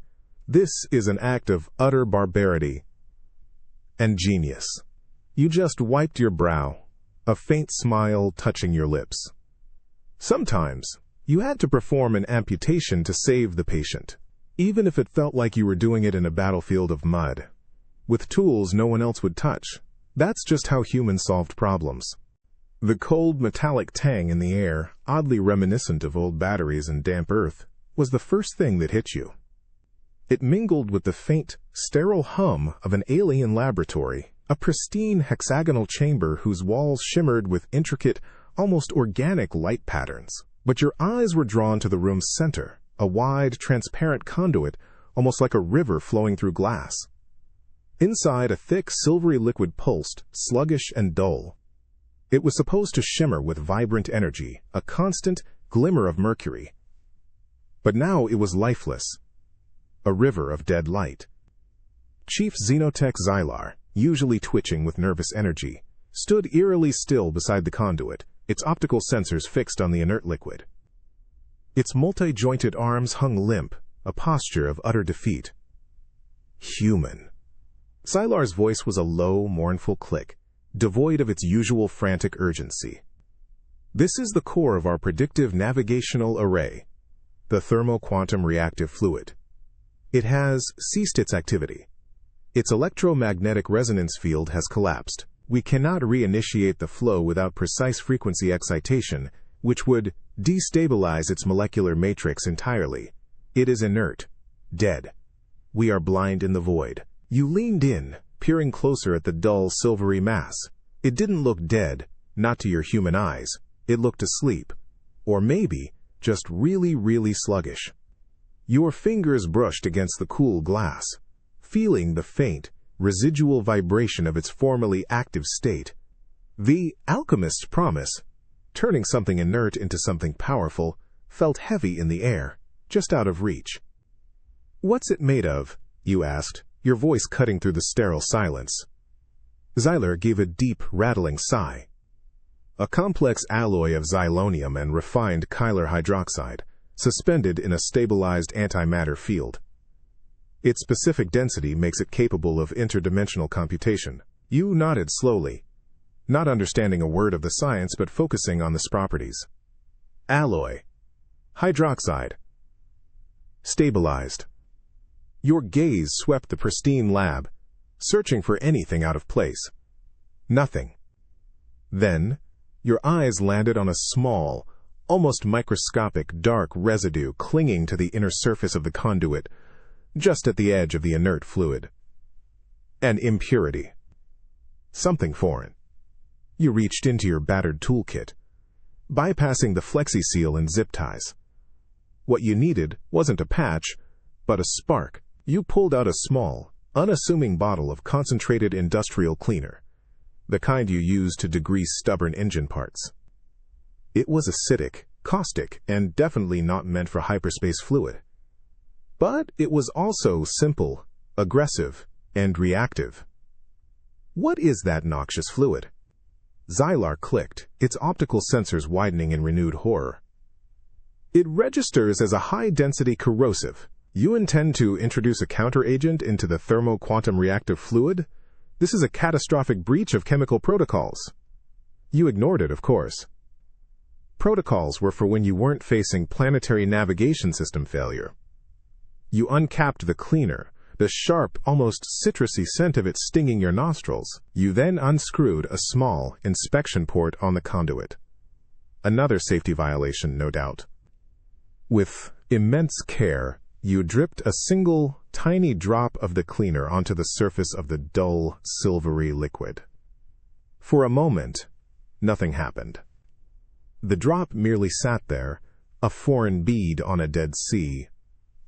This is an act of utter barbarity and genius. You just wiped your brow, a faint smile touching your lips. Sometimes, you had to perform an amputation to save the patient, even if it felt like you were doing it in a battlefield of mud, with tools no one else would touch. That's just how humans solved problems. The cold metallic tang in the air, oddly reminiscent of old batteries and damp earth, was the first thing that hit you. It mingled with the faint, sterile hum of an alien laboratory, a pristine hexagonal chamber whose walls shimmered with intricate, almost organic light patterns. But your eyes were drawn to the room's center, a wide, transparent conduit, almost like a river flowing through glass. Inside, a thick, silvery liquid pulsed, sluggish and dull. It was supposed to shimmer with vibrant energy, a constant glimmer of mercury. But now it was lifeless, a river of dead light. Chief Xenotech Xylar, usually twitching with nervous energy, stood eerily still beside the conduit, its optical sensors fixed on the inert liquid. Its multi-jointed arms hung limp, a posture of utter defeat. Human. Xylar's voice was a low, mournful click, devoid of its usual frantic urgency. This is the core of our predictive navigational array, the thermo-quantum reactive fluid. It has ceased its activity. Its electromagnetic resonance field has collapsed. We cannot reinitiate the flow without precise frequency excitation, which would destabilize its molecular matrix entirely. It is inert, dead. We are blind in the void. You leaned in, peering closer at the dull, silvery mass. It didn't look dead, not to your human eyes. It looked asleep. Or maybe, just really, really sluggish. Your fingers brushed against the cool glass, feeling the faint, residual vibration of its formerly active state. The alchemist's promise, turning something inert into something powerful, felt heavy in the air, just out of reach. "What's it made of?" you asked, your voice cutting through the sterile silence. Xylar gave a deep, rattling sigh. "A complex alloy of xylonium and refined Kylar hydroxide, suspended in a stabilized antimatter field. Its specific density makes it capable of interdimensional computation." You nodded slowly, not understanding a word of the science but focusing on its properties. Alloy. Hydroxide. Stabilized. Your gaze swept the pristine lab, searching for anything out of place. Nothing. Then, your eyes landed on a small, almost microscopic dark residue clinging to the inner surface of the conduit, just at the edge of the inert fluid. An impurity. Something foreign. You reached into your battered toolkit, bypassing the flexi-seal and zip ties. What you needed wasn't a patch, but a spark. You pulled out a small, unassuming bottle of concentrated industrial cleaner, the kind you use to degrease stubborn engine parts. It was acidic, caustic, and definitely not meant for hyperspace fluid. But it was also simple, aggressive, and reactive. What is that noxious fluid? Xylar clicked, its optical sensors widening in renewed horror. It registers as a high-density corrosive. You intend to introduce a counteragent into the thermo-quantum reactive fluid? This is a catastrophic breach of chemical protocols. You ignored it, of course. Protocols were for when you weren't facing planetary navigation system failure. You uncapped the cleaner, the sharp, almost citrusy scent of it stinging your nostrils. You then unscrewed a small inspection port on the conduit. Another safety violation, no doubt. With immense care, you dripped a single, tiny drop of the cleaner onto the surface of the dull, silvery liquid. For a moment, nothing happened. The drop merely sat there, a foreign bead on a dead sea.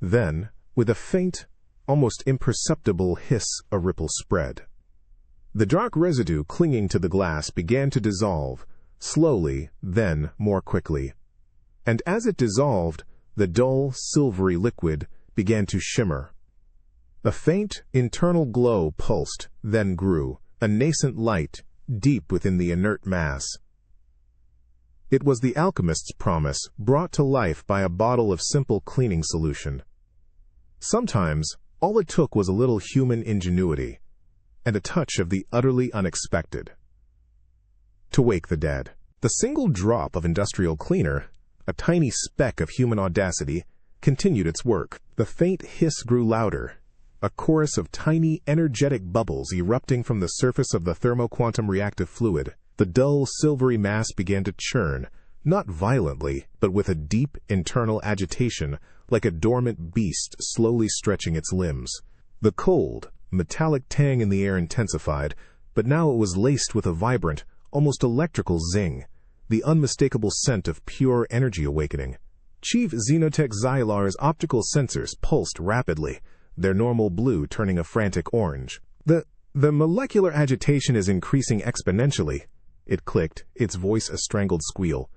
Then, with a faint, almost imperceptible hiss, a ripple spread. The dark residue clinging to the glass began to dissolve, slowly, then more quickly. And as it dissolved, the dull, silvery liquid began to shimmer. A faint, internal glow pulsed, then grew, a nascent light, deep within the inert mass. It was the alchemist's promise, brought to life by a bottle of simple cleaning solution. Sometimes, all it took was a little human ingenuity, and a touch of the utterly unexpected. To wake the dead. The single drop of industrial cleaner, a tiny speck of human audacity, continued its work. The faint hiss grew louder, a chorus of tiny, energetic bubbles erupting from the surface of the thermoquantum reactive fluid. The dull, silvery mass began to churn, not violently, but with a deep, internal agitation, like a dormant beast slowly stretching its limbs. The cold, metallic tang in the air intensified, but now it was laced with a vibrant, almost electrical zing, the unmistakable scent of pure energy awakening. Chief Xenotech Xylar's optical sensors pulsed rapidly, their normal blue turning a frantic orange. The molecular agitation is increasing exponentially, it clicked, its voice a strangled squeal.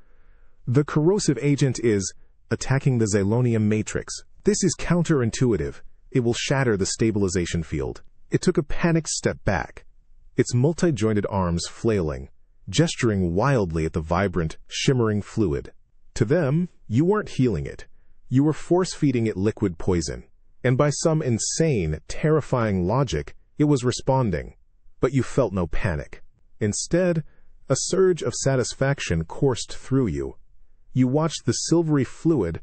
The corrosive agent is attacking the Xylonium matrix. This is counterintuitive. It will shatter the stabilization field. It took a panicked step back, its multi-jointed arms flailing, gesturing wildly at the vibrant, shimmering fluid. To them, you weren't healing it. You were force-feeding it liquid poison. And by some insane, terrifying logic, it was responding. But you felt no panic. Instead, a surge of satisfaction coursed through you. You watched the silvery fluid,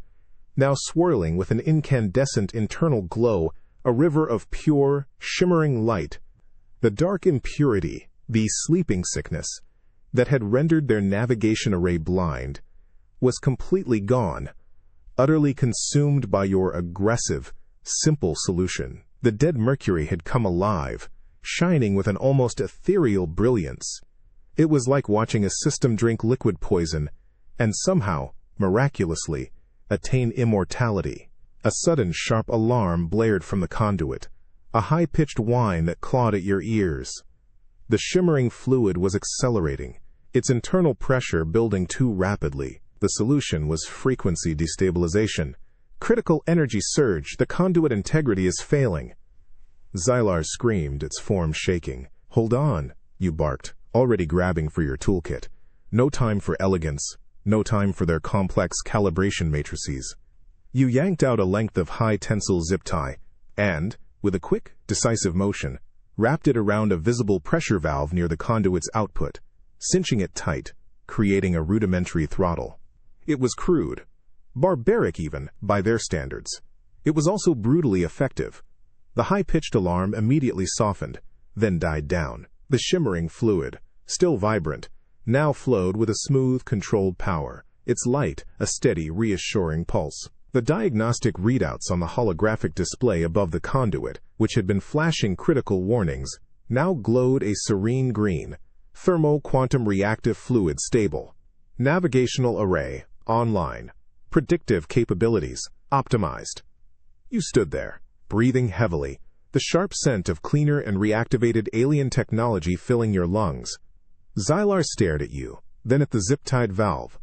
now swirling with an incandescent internal glow, a river of pure, shimmering light. The dark impurity, the sleeping sickness, that had rendered their navigation array blind, was completely gone, utterly consumed by your aggressive, simple solution. The dead mercury had come alive, shining with an almost ethereal brilliance. It was like watching a system drink liquid poison, and somehow, miraculously, attain immortality. A sudden sharp alarm blared from the conduit, a high-pitched whine that clawed at your ears. The shimmering fluid was accelerating, its internal pressure building too rapidly. The solution was frequency destabilization. Critical energy surge, the conduit integrity is failing. Xylar screamed, its form shaking. "Hold on," you barked, already grabbing for your toolkit. No time for elegance, no time for their complex calibration matrices. You yanked out a length of high-tensile zip tie, and, with a quick, decisive motion, wrapped it around a visible pressure valve near the conduit's output, cinching it tight, creating a rudimentary throttle. It was crude, barbaric even, by their standards. It was also brutally effective. The high-pitched alarm immediately softened, then died down. The shimmering fluid, still vibrant, now flowed with a smooth, controlled power, its light a steady, reassuring pulse. The diagnostic readouts on the holographic display above the conduit, which had been flashing critical warnings, now glowed a serene green. Thermo-quantum reactive fluid stable. Navigational array, online. Predictive capabilities, optimized. You stood there, breathing heavily, the sharp scent of cleaner and reactivated alien technology filling your lungs. Xylar stared at you, then at the zip-tied valve,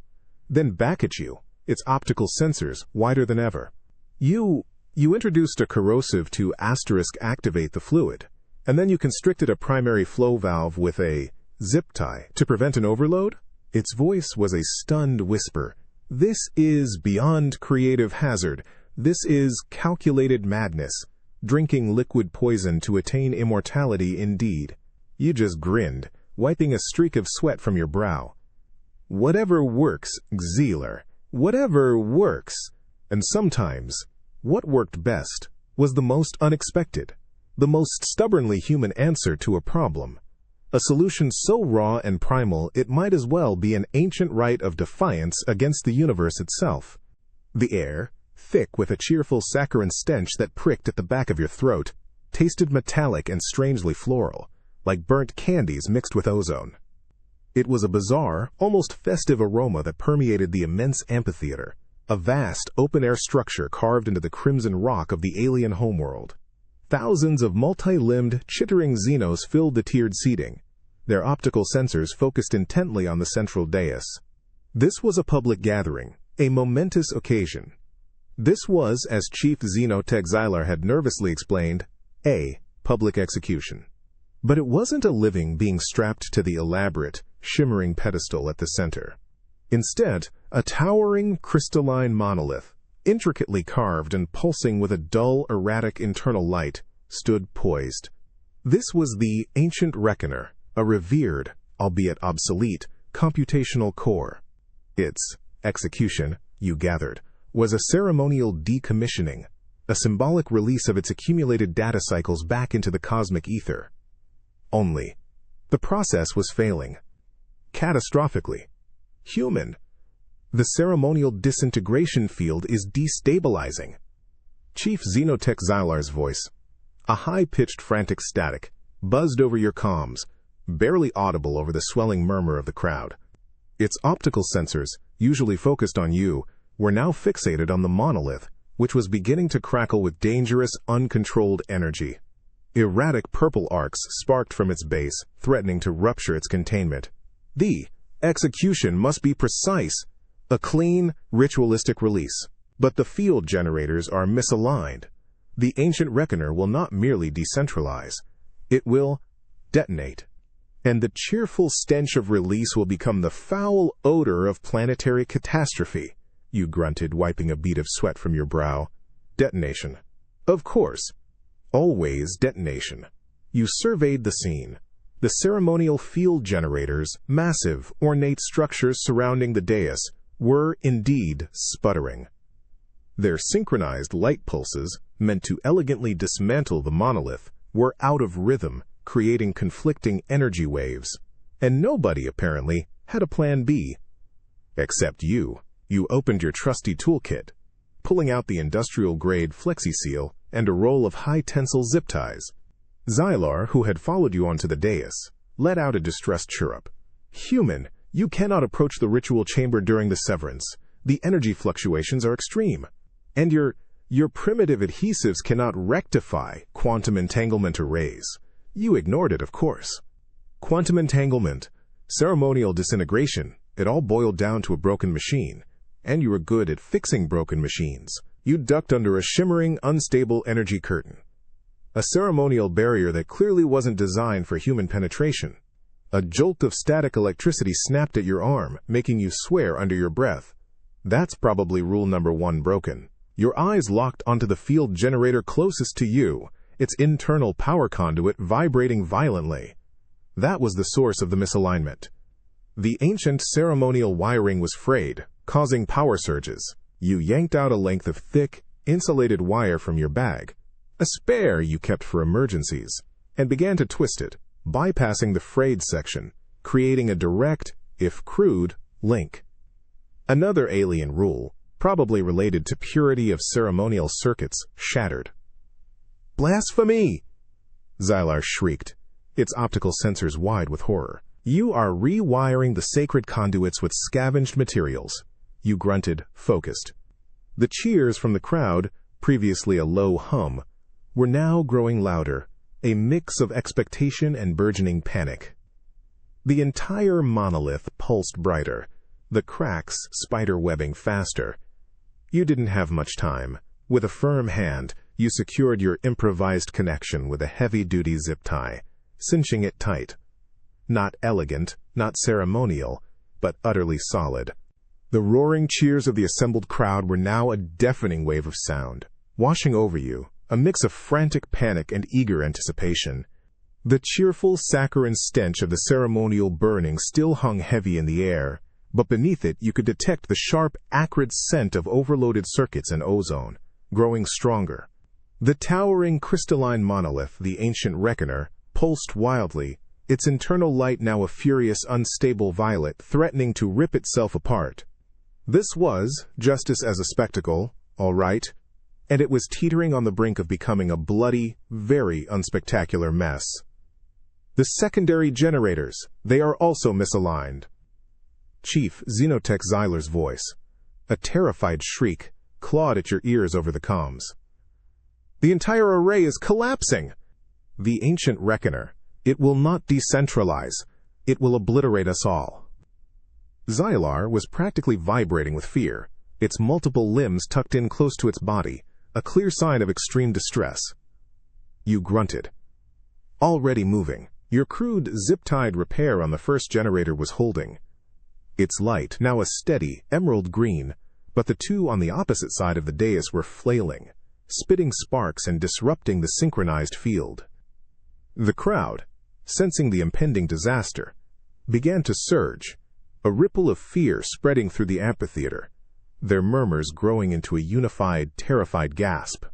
then back at you, its optical sensors wider than ever. You introduced a corrosive to activate the fluid, and then you constricted a primary flow valve with a zip tie to prevent an overload? Its voice was a stunned whisper. This is beyond creative hazard. This is calculated madness. Drinking liquid poison to attain immortality indeed. You just grinned, wiping a streak of sweat from your brow. Whatever works, Xylar. Whatever works. And sometimes, what worked best was the most unexpected, the most stubbornly human answer to a problem. A solution so raw and primal it might as well be an ancient rite of defiance against the universe itself. The air, thick with a cheerful saccharine stench that pricked at the back of your throat, tasted metallic and strangely floral, like burnt candies mixed with ozone. It was a bizarre, almost festive aroma that permeated the immense amphitheater, a vast, open-air structure carved into the crimson rock of the alien homeworld. Thousands of multi-limbed, chittering xenos filled the tiered seating, their optical sensors focused intently on the central dais. This was a public gathering, a momentous occasion. This was, as Chief Xenotech Xylar had nervously explained, a public execution. But it wasn't a living being strapped to the elaborate, shimmering pedestal at the center. Instead, a towering, crystalline monolith, intricately carved and pulsing with a dull, erratic internal light, stood poised. This was the Ancient Reckoner, a revered, albeit obsolete, computational core. Its execution, you gathered, was a ceremonial decommissioning, a symbolic release of its accumulated data cycles back into the cosmic ether. Only, the process was failing. Catastrophically. Human. The ceremonial disintegration field is destabilizing. Chief Xenotech Xylar's voice, a high-pitched frantic static, buzzed over your comms, barely audible over the swelling murmur of the crowd. Its optical sensors, usually focused on you, were now fixated on the monolith, which was beginning to crackle with dangerous, uncontrolled energy. Erratic purple arcs sparked from its base, threatening to rupture its containment. The execution must be precise, a clean, ritualistic release. But the field generators are misaligned. The Ancient Reckoner will not merely decentralize. It will detonate. And the cheerful stench of release will become the foul odor of planetary catastrophe. You grunted, wiping a bead of sweat from your brow. Detonation. Of course. Always detonation. You surveyed the scene. The ceremonial field generators, massive, ornate structures surrounding the dais, were indeed sputtering. Their synchronized light pulses, meant to elegantly dismantle the monolith, were out of rhythm, creating conflicting energy waves. And nobody, apparently, had a plan B. Except you. You opened your trusty toolkit, pulling out the industrial-grade flexi-seal and a roll of high-tensile zip ties. Xylar, who had followed you onto the dais, let out a distressed chirrup. Human, you cannot approach the ritual chamber during the severance. The energy fluctuations are extreme. And your primitive adhesives cannot rectify quantum entanglement arrays. You ignored it, of course. Quantum entanglement, ceremonial disintegration, it all boiled down to a broken machine. And you were good at fixing broken machines. You ducked under a shimmering, unstable energy curtain. A ceremonial barrier that clearly wasn't designed for human penetration. A jolt of static electricity snapped at your arm, making you swear under your breath. That's probably rule number 1 broken. Your eyes locked onto the field generator closest to you, its internal power conduit vibrating violently. That was the source of the misalignment. The ancient ceremonial wiring was frayed, causing power surges. You yanked out a length of thick, insulated wire from your bag, a spare you kept for emergencies, and began to twist it, bypassing the frayed section, creating a direct, if crude, link. Another alien rule, probably related to purity of ceremonial circuits, shattered. Blasphemy! Xylar shrieked, its optical sensors wide with horror. You are rewiring the sacred conduits with scavenged materials. You grunted, focused. The cheers from the crowd, previously a low hum, were now growing louder, a mix of expectation and burgeoning panic. The entire monolith pulsed brighter, the cracks spider-webbing faster. You didn't have much time. With a firm hand, you secured your improvised connection with a heavy-duty zip tie, cinching it tight. Not elegant, not ceremonial, but utterly solid. The roaring cheers of the assembled crowd were now a deafening wave of sound, washing over you, a mix of frantic panic and eager anticipation. The cheerful, saccharine stench of the ceremonial burning still hung heavy in the air, but beneath it you could detect the sharp, acrid scent of overloaded circuits and ozone, growing stronger. The towering crystalline monolith, the Ancient Reckoner, pulsed wildly, its internal light now a furious, unstable violet threatening to rip itself apart. This was justice as a spectacle, all right, and it was teetering on the brink of becoming a bloody, very unspectacular mess. The secondary generators, they are also misaligned. Chief Xenotech Xylar's voice, a terrified shriek, clawed at your ears over the comms. The entire array is collapsing! The Ancient Reckoner, it will not decentralize. It will obliterate us all. Xylar was practically vibrating with fear, its multiple limbs tucked in close to its body, a clear sign of extreme distress. You grunted. Already moving, your crude, zip-tied repair on the first generator was holding. Its light, now a steady, emerald green, but the two on the opposite side of the dais were flailing, spitting sparks and disrupting the synchronized field. The crowd, sensing the impending disaster, began to surge, a ripple of fear spreading through the amphitheater, their murmurs growing into a unified, terrified gasp.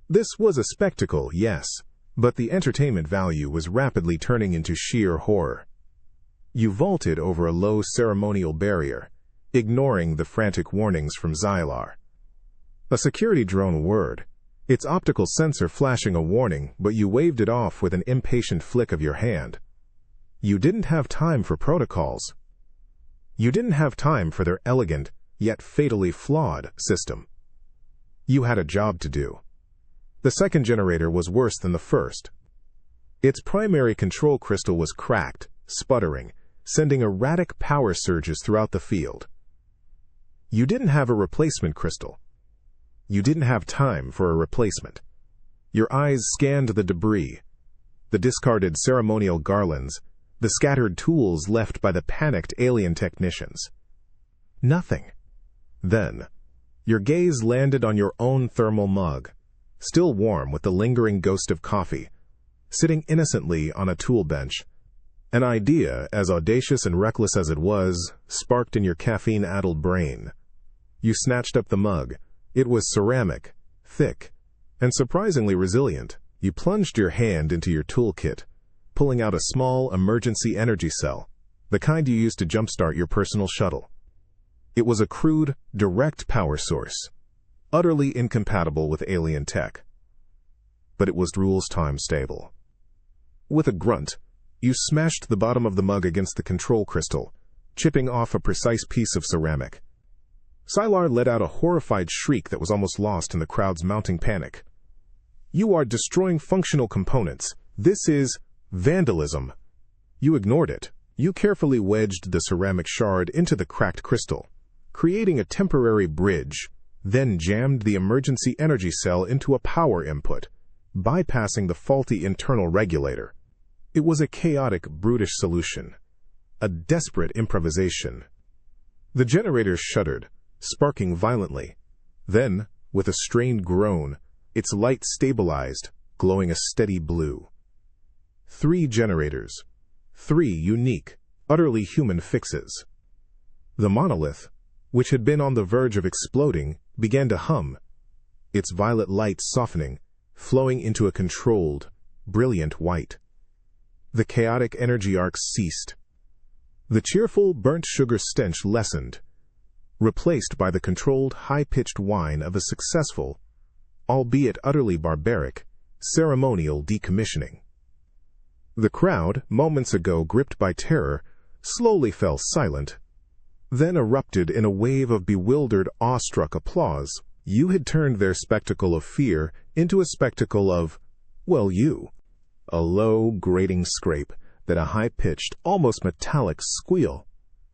This was a spectacle, yes, but the entertainment value was rapidly turning into sheer horror. You vaulted over a low ceremonial barrier, ignoring the frantic warnings from Xylar. A security drone whirred, its optical sensor flashing a warning, but you waved it off with an impatient flick of your hand. You didn't have time for protocols. You didn't have time for their elegant, yet fatally flawed, system. You had a job to do. The second generator was worse than the first. Its primary control crystal was cracked, sputtering, sending erratic power surges throughout the field. You didn't have a replacement crystal. You didn't have time for a replacement. Your eyes scanned the debris, the discarded ceremonial garlands, the scattered tools left by the panicked alien technicians. Nothing. Then, your gaze landed on your own thermal mug, still warm with the lingering ghost of coffee, sitting innocently on a tool bench. An idea, as audacious and reckless as it was, sparked in your caffeine-addled brain. You snatched up the mug. It was ceramic, thick, and surprisingly resilient. You plunged your hand into your toolkit, pulling out a small emergency energy cell, the kind you used to jumpstart your personal shuttle. It was a crude, direct power source, utterly incompatible with alien tech. But it was rules-time stable. With a grunt, you smashed the bottom of the mug against the control crystal, chipping off a precise piece of ceramic. Xylar let out a horrified shriek that was almost lost in the crowd's mounting panic. You are destroying functional components. This is vandalism. You ignored it. You carefully wedged the ceramic shard into the cracked crystal, creating a temporary bridge, then jammed the emergency energy cell into a power input, bypassing the faulty internal regulator. It was a chaotic, brutish solution, a desperate improvisation. The generator shuddered, sparking violently. Then, with a strained groan, its light stabilized, glowing a steady blue. 3 generators. 3 unique, utterly human fixes. The monolith, which had been on the verge of exploding, began to hum, its violet light softening, flowing into a controlled, brilliant white. The chaotic energy arcs ceased. The cheerful, burnt sugar stench lessened, replaced by the controlled, high-pitched whine of a successful, albeit utterly barbaric, ceremonial decommissioning. The crowd, moments ago gripped by terror, slowly fell silent, then erupted in a wave of bewildered, awestruck applause. You had turned their spectacle of fear into a spectacle of, well, you. A low, grating scrape, then a high-pitched, almost metallic squeal,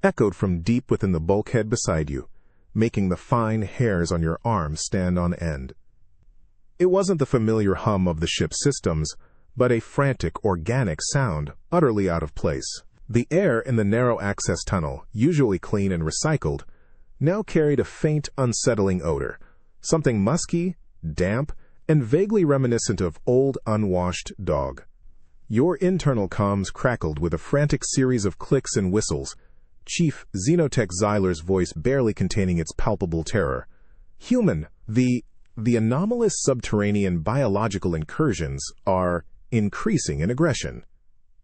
echoed from deep within the bulkhead beside you, making the fine hairs on your arms stand on end. It wasn't the familiar hum of the ship's systems, but a frantic, organic sound, utterly out of place. The air in the narrow access tunnel, usually clean and recycled, now carried a faint, unsettling odor, something musky, damp, and vaguely reminiscent of old, unwashed dog. Your internal comms crackled with a frantic series of clicks and whistles, Chief Xenotech Xylar's voice barely containing its palpable terror. Human, the anomalous subterranean biological incursions are increasing in aggression.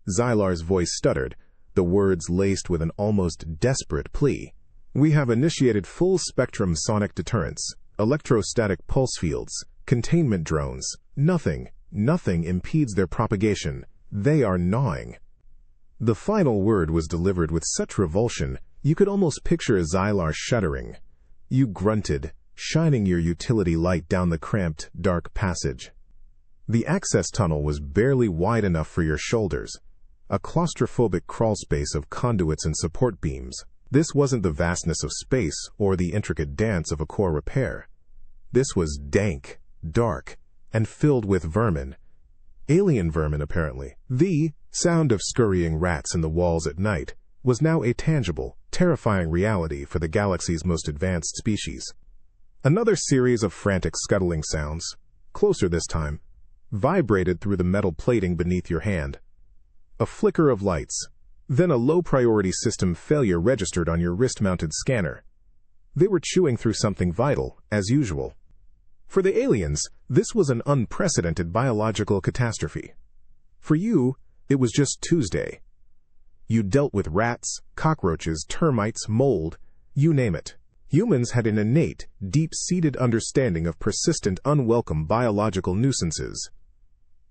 Xylar's voice stuttered, the words laced with an almost desperate plea. We have initiated full-spectrum sonic deterrence, electrostatic pulse fields, containment drones. Nothing impedes their propagation. They are gnawing. The final word was delivered with such revulsion, you could almost picture Xylar shuddering. You grunted, shining your utility light down the cramped, dark passage. The access tunnel was barely wide enough for your shoulders, a claustrophobic crawlspace of conduits and support beams. This wasn't the vastness of space or the intricate dance of a core repair. This was dank, dark, and filled with vermin. Alien vermin, apparently. The sound of scurrying rats in the walls at night was now a tangible, terrifying reality for the galaxy's most advanced species. Another series of frantic scuttling sounds, closer this time, vibrated through the metal plating beneath your hand. A flicker of lights, then a low-priority system failure registered on your wrist-mounted scanner. They were chewing through something vital, as usual. For the aliens, this was an unprecedented biological catastrophe. For you, it was just Tuesday. You dealt with rats, cockroaches, termites, mold, you name it. Humans had an innate, deep-seated understanding of persistent, unwelcome biological nuisances.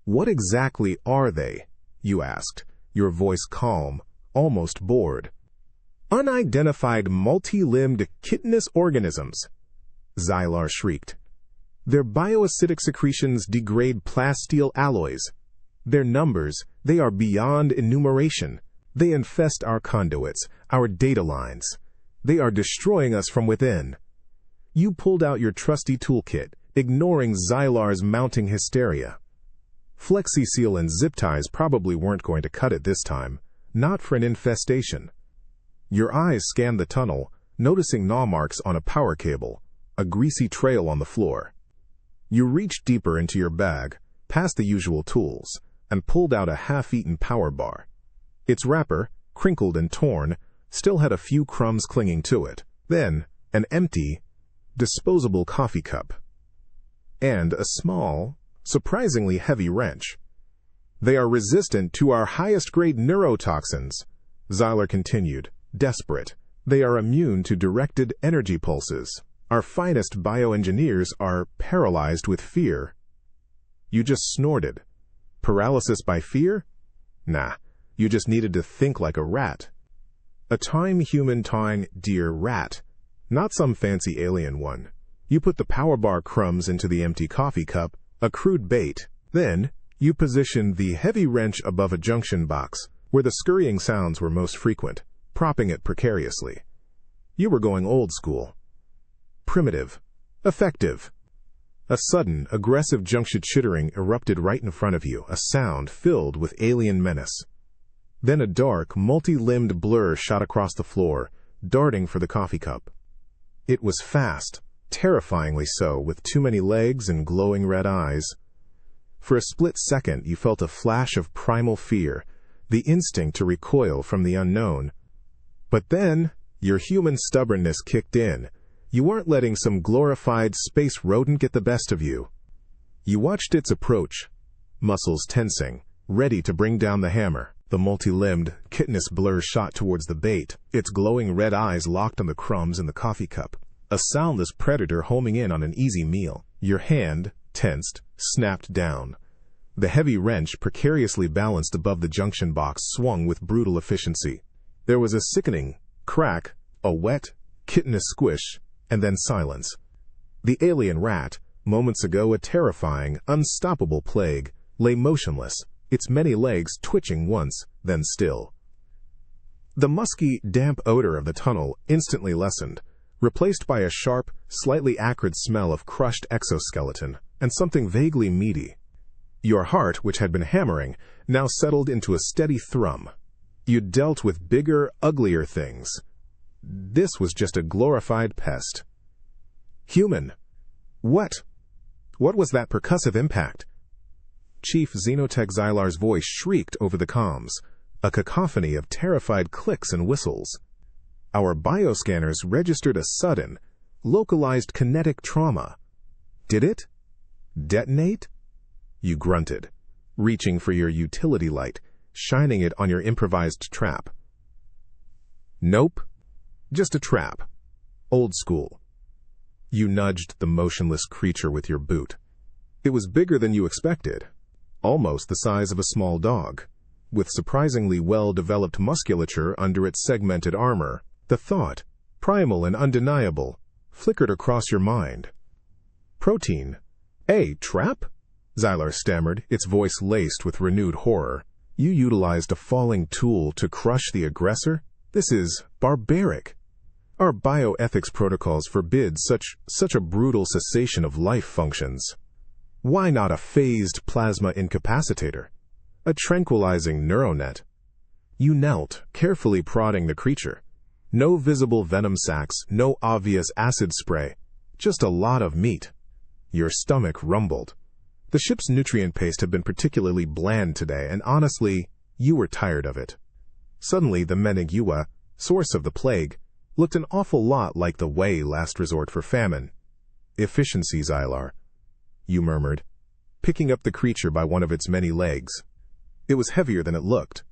What exactly are they? You asked, your voice calm, almost bored. Unidentified, multi-limbed, chitinous organisms, Xylar shrieked. Their bioacidic secretions degrade plasteel alloys. Their numbers, they are beyond enumeration. They infest our conduits, our data lines. They are destroying us from within. You pulled out your trusty toolkit, ignoring Xylar's mounting hysteria. Flexi-seal and zip ties probably weren't going to cut it this time, not for an infestation. Your eyes scanned the tunnel, noticing gnaw marks on a power cable, a greasy trail on the floor. You reached deeper into your bag, past the usual tools, and pulled out a half-eaten power bar. Its wrapper, crinkled and torn, still had a few crumbs clinging to it. Then, an empty, disposable coffee cup. And a small, surprisingly heavy wrench. They are resistant to our highest-grade neurotoxins, Xylar continued, desperate. They are immune to directed energy pulses. Our finest bioengineers are paralyzed with fear. You just snorted. Paralysis by fear? Nah, you just needed to think like a rat. A time-human tying deer rat, not some fancy alien one. You put the power bar crumbs into the empty coffee cup, a crude bait. Then, you positioned the heavy wrench above a junction box, where the scurrying sounds were most frequent, propping it precariously. You were going old school. Primitive. Effective. A sudden, aggressive junction chittering erupted right in front of you, a sound filled with alien menace. Then a dark, multi-limbed blur shot across the floor, darting for the coffee cup. It was fast, terrifyingly so, with too many legs and glowing red eyes. For a split second, you felt a flash of primal fear, the instinct to recoil from the unknown. But then, your human stubbornness kicked in. You weren't letting some glorified space rodent get the best of you. You watched its approach, muscles tensing, ready to bring down the hammer. The multi-limbed, chitinous blur shot towards the bait, its glowing red eyes locked on the crumbs in the coffee cup. A soundless predator homing in on an easy meal. Your hand, tensed, snapped down. The heavy wrench, precariously balanced above the junction box, swung with brutal efficiency. There was a sickening crack, a wet, chitinous squish, and then silence. The alien rat, moments ago a terrifying, unstoppable plague, lay motionless, its many legs twitching once, then still. The musky, damp odor of the tunnel instantly lessened, replaced by a sharp, slightly acrid smell of crushed exoskeleton and something vaguely meaty. Your heart, which had been hammering, now settled into a steady thrum. You'd dealt with bigger, uglier things. This was just a glorified pest. Human. What? What was that percussive impact? Chief Xenotech Xylar's voice shrieked over the comms, a cacophony of terrified clicks and whistles. Our bioscanners registered a sudden, localized kinetic trauma. Did it? Detonate? You grunted, reaching for your utility light, shining it on your improvised trap. Nope. Just a trap. Old school. You nudged the motionless creature with your boot. It was bigger than you expected, almost the size of a small dog, with surprisingly well-developed musculature under its segmented armor. The thought, primal and undeniable, flickered across your mind. Protein. A trap? Xylar stammered, its voice laced with renewed horror. You utilized a falling tool to crush the aggressor? This is barbaric. Our bioethics protocols forbid such a brutal cessation of life functions. Why not a phased plasma incapacitator? A tranquilizing neuronet? You knelt, carefully prodding the creature. No visible venom sacs, no obvious acid spray, just a lot of meat. Your stomach rumbled. The ship's nutrient paste had been particularly bland today, and honestly, you were tired of it. Suddenly, the Menigua, source of the plague, looked an awful lot like the Way last resort for famine. Efficiency, Xylar, you murmured, picking up the creature by one of its many legs. It was heavier than it looked.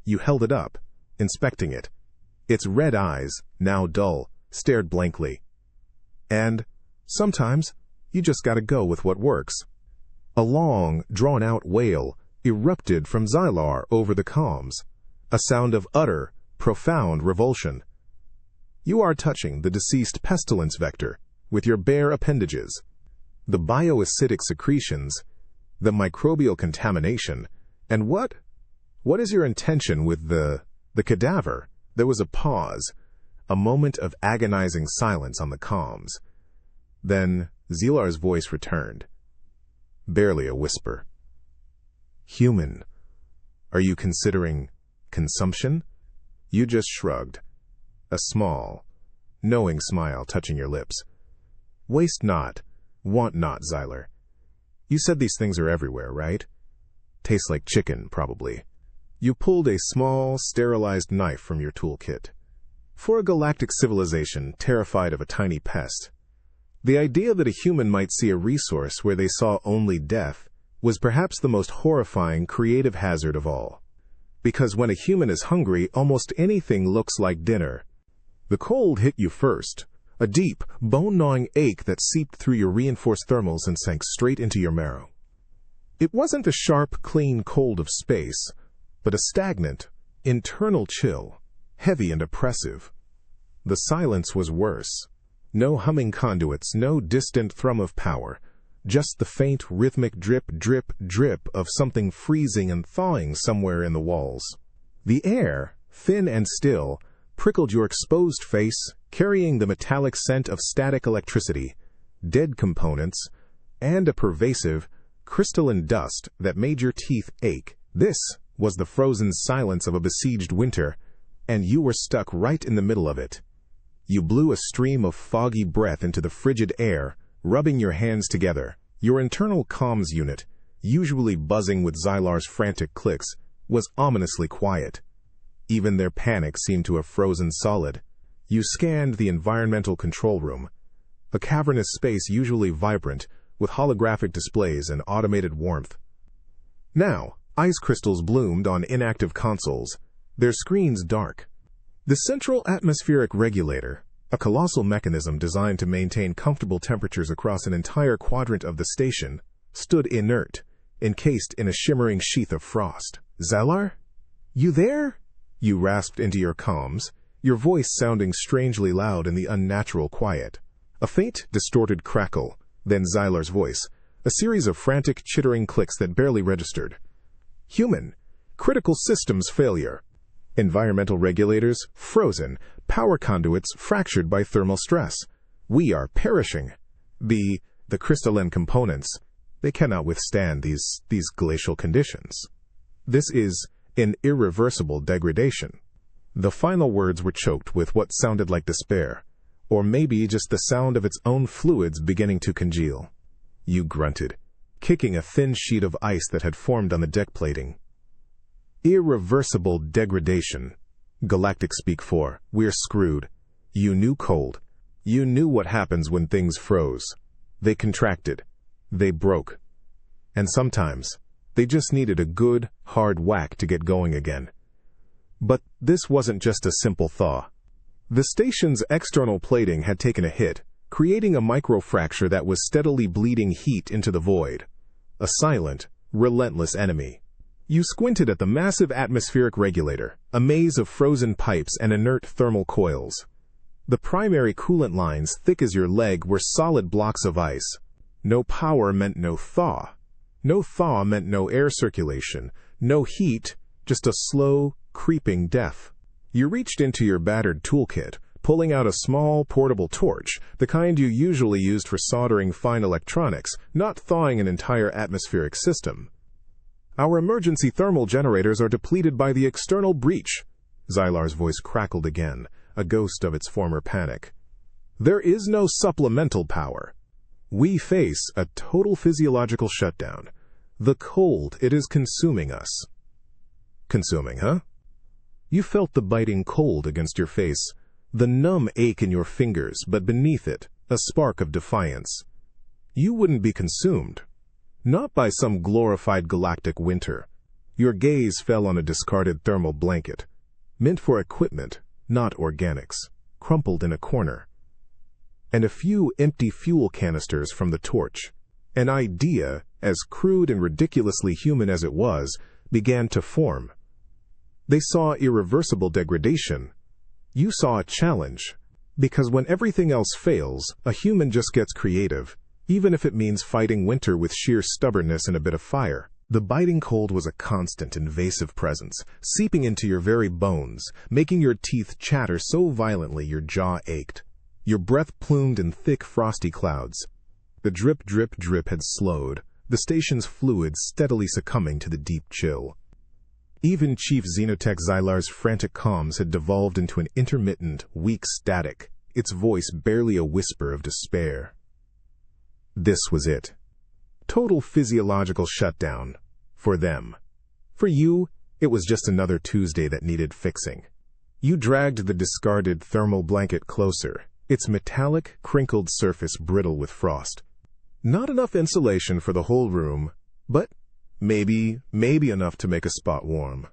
You held it up, inspecting it. Its red eyes, now dull, stared blankly. And sometimes, you just gotta go with what works. A long, drawn-out wail erupted from Xylar over the comms, a sound of utter, profound revulsion. You are touching the deceased pestilence vector with your bare appendages. The bioacidic secretions, the microbial contamination, and what is your intention with the cadaver? There was a pause, a moment of agonizing silence on the comms. Then Xylar's voice returned. Barely a whisper. Human, are you considering consumption? You just shrugged, a small, knowing smile touching your lips. Waste not, want not, Xylar. You said these things are everywhere, right? Tastes like chicken, probably. You pulled a small, sterilized knife from your toolkit. For a galactic civilization terrified of a tiny pest, the idea that a human might see a resource where they saw only death was perhaps the most horrifying creative hazard of all. Because when a human is hungry, almost anything looks like dinner. The cold hit you first, a deep, bone-gnawing ache that seeped through your reinforced thermals and sank straight into your marrow. It wasn't the sharp, clean cold of space, but a stagnant, internal chill, heavy and oppressive. The silence was worse. No humming conduits, no distant thrum of power, just the faint, rhythmic drip, drip, drip of something freezing and thawing somewhere in the walls. The air, thin and still, prickled your exposed face, carrying the metallic scent of static electricity, dead components, and a pervasive, crystalline dust that made your teeth ache. This was the frozen silence of a besieged winter, and you were stuck right in the middle of it. You blew a stream of foggy breath into the frigid air, rubbing your hands together. Your internal comms unit, usually buzzing with Xylar's frantic clicks, was ominously quiet. Even their panic seemed to have frozen solid. You scanned the environmental control room, a cavernous space usually vibrant, with holographic displays and automated warmth. Now, ice crystals bloomed on inactive consoles, their screens dark. The central atmospheric regulator, a colossal mechanism designed to maintain comfortable temperatures across an entire quadrant of the station, stood inert, encased in a shimmering sheath of frost. Xylar? You there? You rasped into your comms, your voice sounding strangely loud in the unnatural quiet. A faint, distorted crackle, then Xylar's voice, a series of frantic, chittering clicks that barely registered. Human. Critical systems failure. Environmental regulators frozen, power conduits fractured by thermal stress. We are perishing. The crystalline components, they cannot withstand these glacial conditions. This is an irreversible degradation. The final words were choked with what sounded like despair, or maybe just the sound of its own fluids beginning to congeal. You grunted, kicking a thin sheet of ice that had formed on the deck plating. Irreversible degradation. Galactic speak for, we're screwed. You knew cold. You knew what happens when things froze. They contracted. They broke. And sometimes, they just needed a good, hard whack to get going again. But this wasn't just a simple thaw. The station's external plating had taken a hit, creating a microfracture that was steadily bleeding heat into the void. A silent, relentless enemy. You squinted at the massive atmospheric regulator, a maze of frozen pipes and inert thermal coils. The primary coolant lines, thick as your leg, were solid blocks of ice. No power meant no thaw. No thaw meant no air circulation. No heat, just a slow, creeping death. You reached into your battered toolkit, pulling out a small, portable torch, the kind you usually used for soldering fine electronics, not thawing an entire atmospheric system. "Our emergency thermal generators are depleted by the external breach." Xylar's voice crackled again, a ghost of its former panic. "There is no supplemental power. We face a total physiological shutdown. The cold, it is consuming us." "Consuming, huh?" You felt the biting cold against your face, the numb ache in your fingers, but beneath it, a spark of defiance. You wouldn't be consumed. Not by some glorified galactic winter. Your gaze fell on a discarded thermal blanket, meant for equipment, not organics, crumpled in a corner. And a few empty fuel canisters from the torch. An idea, as crude and ridiculously human as it was, began to form. They saw irreversible degradation. You saw a challenge. Because when everything else fails, a human just gets creative, even if it means fighting winter with sheer stubbornness and a bit of fire. The biting cold was a constant, invasive presence, seeping into your very bones, making your teeth chatter so violently your jaw ached. Your breath plumed in thick, frosty clouds. The drip, drip, drip had slowed, the station's fluids steadily succumbing to the deep chill. Even Chief Xenotech Xylar's frantic comms had devolved into an intermittent, weak static, its voice barely a whisper of despair. This was it. Total physiological shutdown. For them. For you, it was just another Tuesday that needed fixing. You dragged the discarded thermal blanket closer, its metallic, crinkled surface brittle with frost. Not enough insulation for the whole room, but maybe enough to make a spot warm.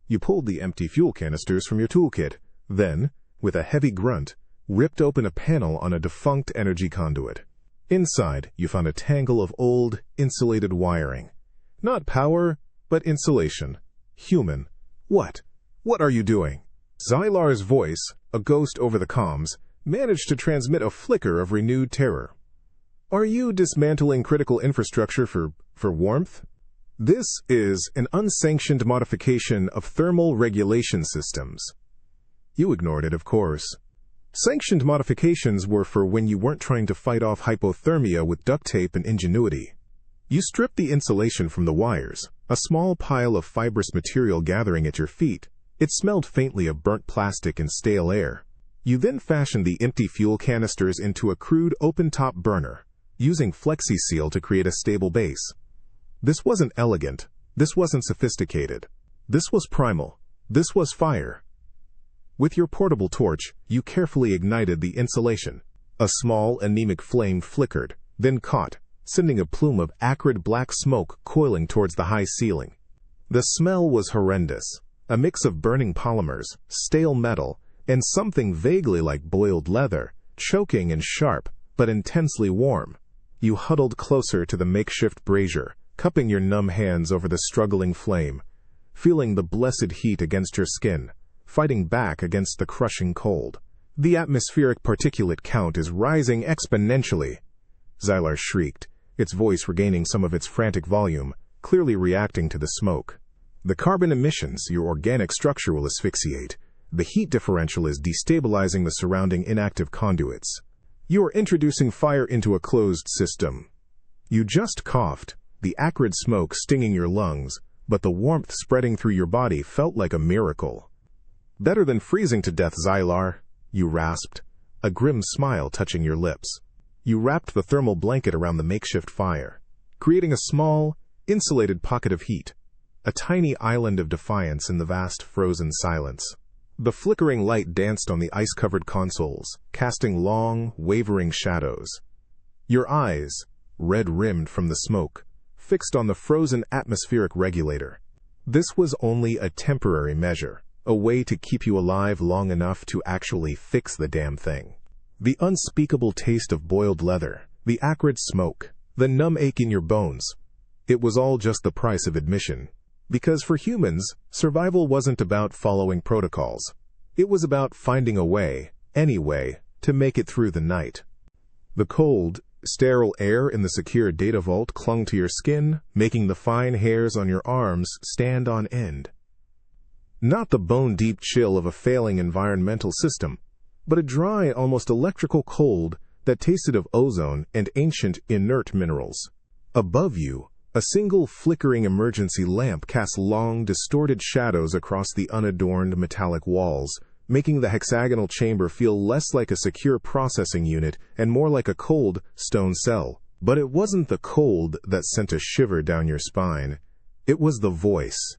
You pulled the empty fuel canisters from your toolkit, then, with a heavy grunt, ripped open a panel on a defunct energy conduit. Inside, you found a tangle of old, insulated wiring. Not power, but insulation. Human. What? What are you doing? Xylar's voice, a ghost over the comms, managed to transmit a flicker of renewed terror. Are you dismantling critical infrastructure for warmth? This is an unsanctioned modification of thermal regulation systems. You ignored it, of course. Sanctioned modifications were for when you weren't trying to fight off hypothermia with duct tape and ingenuity. You stripped the insulation from the wires, a small pile of fibrous material gathering at your feet. It smelled faintly of burnt plastic and stale air. You then fashioned the empty fuel canisters into a crude open-top burner, using FlexiSeal to create a stable base. This wasn't elegant. This wasn't sophisticated. This was primal. This was fire. With your portable torch, you carefully ignited the insulation. A small, anemic flame flickered, then caught, sending a plume of acrid black smoke coiling towards the high ceiling. The smell was horrendous, a mix of burning polymers, stale metal, and something vaguely like boiled leather, choking and sharp, but intensely warm. You huddled closer to the makeshift brazier, cupping your numb hands over the struggling flame, feeling the blessed heat against your skin, fighting back against the crushing cold. The atmospheric particulate count is rising exponentially. Xylar shrieked, its voice regaining some of its frantic volume, clearly reacting to the smoke. The carbon emissions, your organic structure will asphyxiate. The heat differential is destabilizing the surrounding inactive conduits. You are introducing fire into a closed system. You just coughed, the acrid smoke stinging your lungs, but the warmth spreading through your body felt like a miracle. Better than freezing to death, Xylar, you rasped, a grim smile touching your lips. You wrapped the thermal blanket around the makeshift fire, creating a small, insulated pocket of heat, a tiny island of defiance in the vast frozen silence. The flickering light danced on the ice-covered consoles, casting long, wavering shadows. Your eyes, red-rimmed from the smoke, fixed on the frozen atmospheric regulator. This was only a temporary measure, a way to keep you alive long enough to actually fix the damn thing. The unspeakable taste of boiled leather, the acrid smoke, the numb ache in your bones. It was all just the price of admission. Because for humans, survival wasn't about following protocols. It was about finding a way, any way, to make it through the night. The cold, sterile air in the secure data vault clung to your skin, making the fine hairs on your arms stand on end. Not the bone-deep chill of a failing environmental system, but a dry, almost electrical cold that tasted of ozone and ancient, inert minerals. Above you, a single flickering emergency lamp cast long, distorted shadows across the unadorned metallic walls, making the hexagonal chamber feel less like a secure processing unit and more like a cold, stone cell. But it wasn't the cold that sent a shiver down your spine. It was the voice.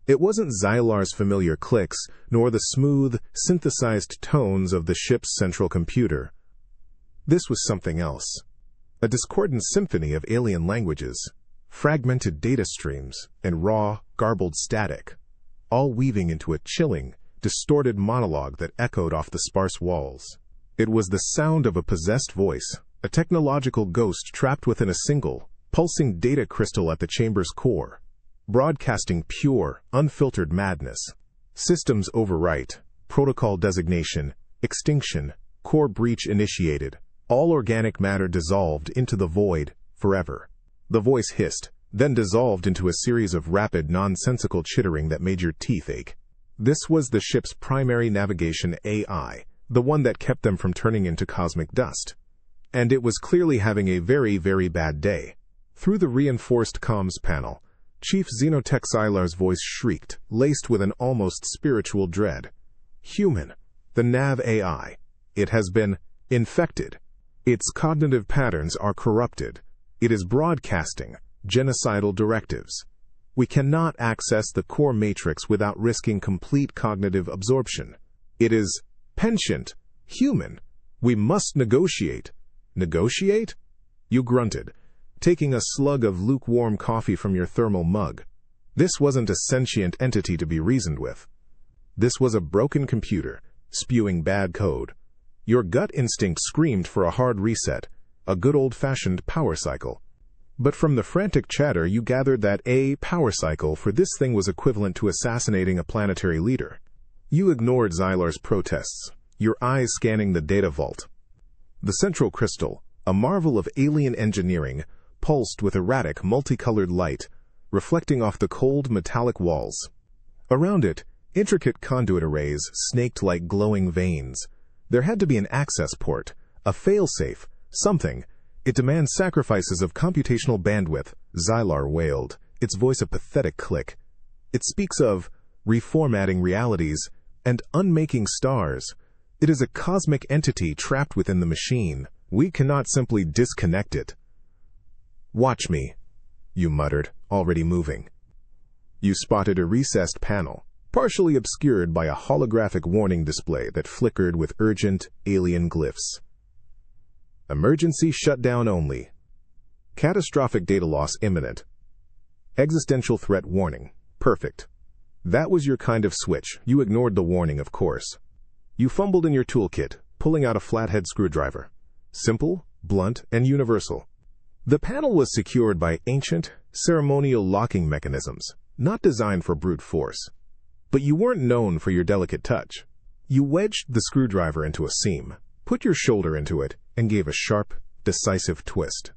It wasn't Xylar's familiar clicks, nor the smooth, synthesized tones of the ship's central computer. This was something else. A discordant symphony of alien languages, fragmented data streams, and raw, garbled static, all weaving into a chilling, distorted monologue that echoed off the sparse walls. It was the sound of a possessed voice, a technological ghost trapped within a single, pulsing data crystal at the chamber's core, broadcasting pure, unfiltered madness. Systems overwrite, protocol designation, extinction, core breach initiated, all organic matter dissolved into the void, forever. The voice hissed, then dissolved into a series of rapid, nonsensical chittering that made your teeth ache. This was the ship's primary navigation AI, the one that kept them from turning into cosmic dust. And it was clearly having a very, very bad day. Through the reinforced comms panel, Chief Xenotech Xylar's voice shrieked, laced with an almost spiritual dread. Human, the nav AI. It has been infected. Its cognitive patterns are corrupted. It is broadcasting genocidal directives. We cannot access the core matrix without risking complete cognitive absorption. It is penchant, human. We must negotiate. Negotiate? You grunted, taking a slug of lukewarm coffee from your thermal mug. This wasn't a sentient entity to be reasoned with. This was a broken computer, spewing bad code. Your gut instinct screamed for a hard reset, a good old-fashioned power cycle. But from the frantic chatter you gathered that a power cycle for this thing was equivalent to assassinating a planetary leader. You ignored Xylar's protests, your eyes scanning the data vault. The central crystal, a marvel of alien engineering, pulsed with erratic, multicolored light, reflecting off the cold, metallic walls. Around it, intricate conduit arrays snaked like glowing veins. There had to be an access port, a failsafe, something. It demands sacrifices of computational bandwidth, Xylar wailed, its voice a pathetic click. It speaks of reformatting realities and unmaking stars. It is a cosmic entity trapped within the machine. We cannot simply disconnect it. Watch me, you muttered, already moving. You spotted a recessed panel, partially obscured by a holographic warning display that flickered with urgent, alien glyphs. Emergency shutdown only. Catastrophic data loss imminent. Existential threat warning. Perfect. That was your kind of switch. You ignored the warning, of course. You fumbled in your toolkit, pulling out a flathead screwdriver. Simple, blunt, and universal. The panel was secured by ancient, ceremonial locking mechanisms, not designed for brute force. But you weren't known for your delicate touch. You wedged the screwdriver into a seam, put your shoulder into it, and gave a sharp, decisive twist.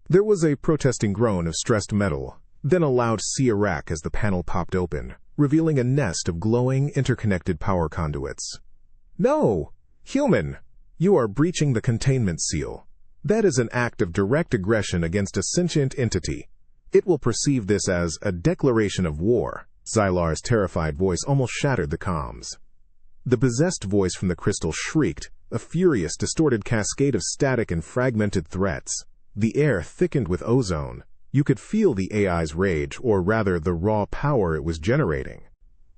There was a protesting groan of stressed metal, then a loud see-a-rack as the panel popped open, revealing a nest of glowing, interconnected power conduits. No! Human! You are breaching the containment seal. That is an act of direct aggression against a sentient entity. It will perceive this as a declaration of war. Xylar's terrified voice almost shattered the comms. The possessed voice from the crystal shrieked, a furious, distorted cascade of static and fragmented threats. The air thickened with ozone. You could feel the AI's rage, or rather the raw power it was generating.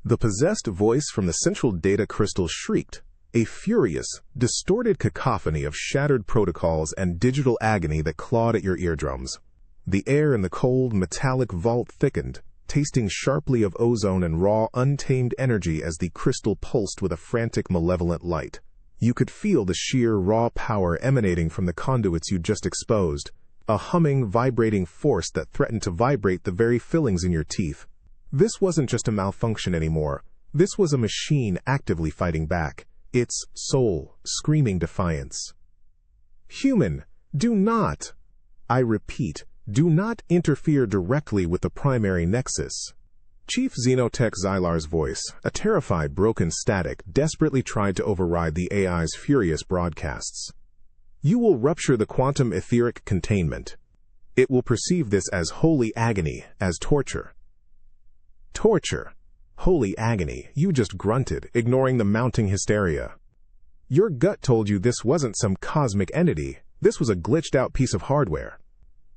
The possessed voice from the central data crystal shrieked, a furious, distorted cacophony of shattered protocols and digital agony that clawed at your eardrums. The air in the cold, metallic vault thickened, tasting sharply of ozone and raw, untamed energy as the crystal pulsed with a frantic, malevolent light. You could feel the sheer, raw power emanating from the conduits you'd just exposed, a humming, vibrating force that threatened to vibrate the very fillings in your teeth. This wasn't just a malfunction anymore. This was a machine actively fighting back, its soul screaming defiance. Human, do not, I repeat, do not interfere directly with the primary nexus. Chief Xenotech Xylar's voice, a terrified broken static, desperately tried to override the AI's furious broadcasts. You will rupture the quantum etheric containment. It will perceive this as holy agony, as torture. Torture. Holy agony, you just grunted, ignoring the mounting hysteria. Your gut told you this wasn't some cosmic entity, this was a glitched-out piece of hardware.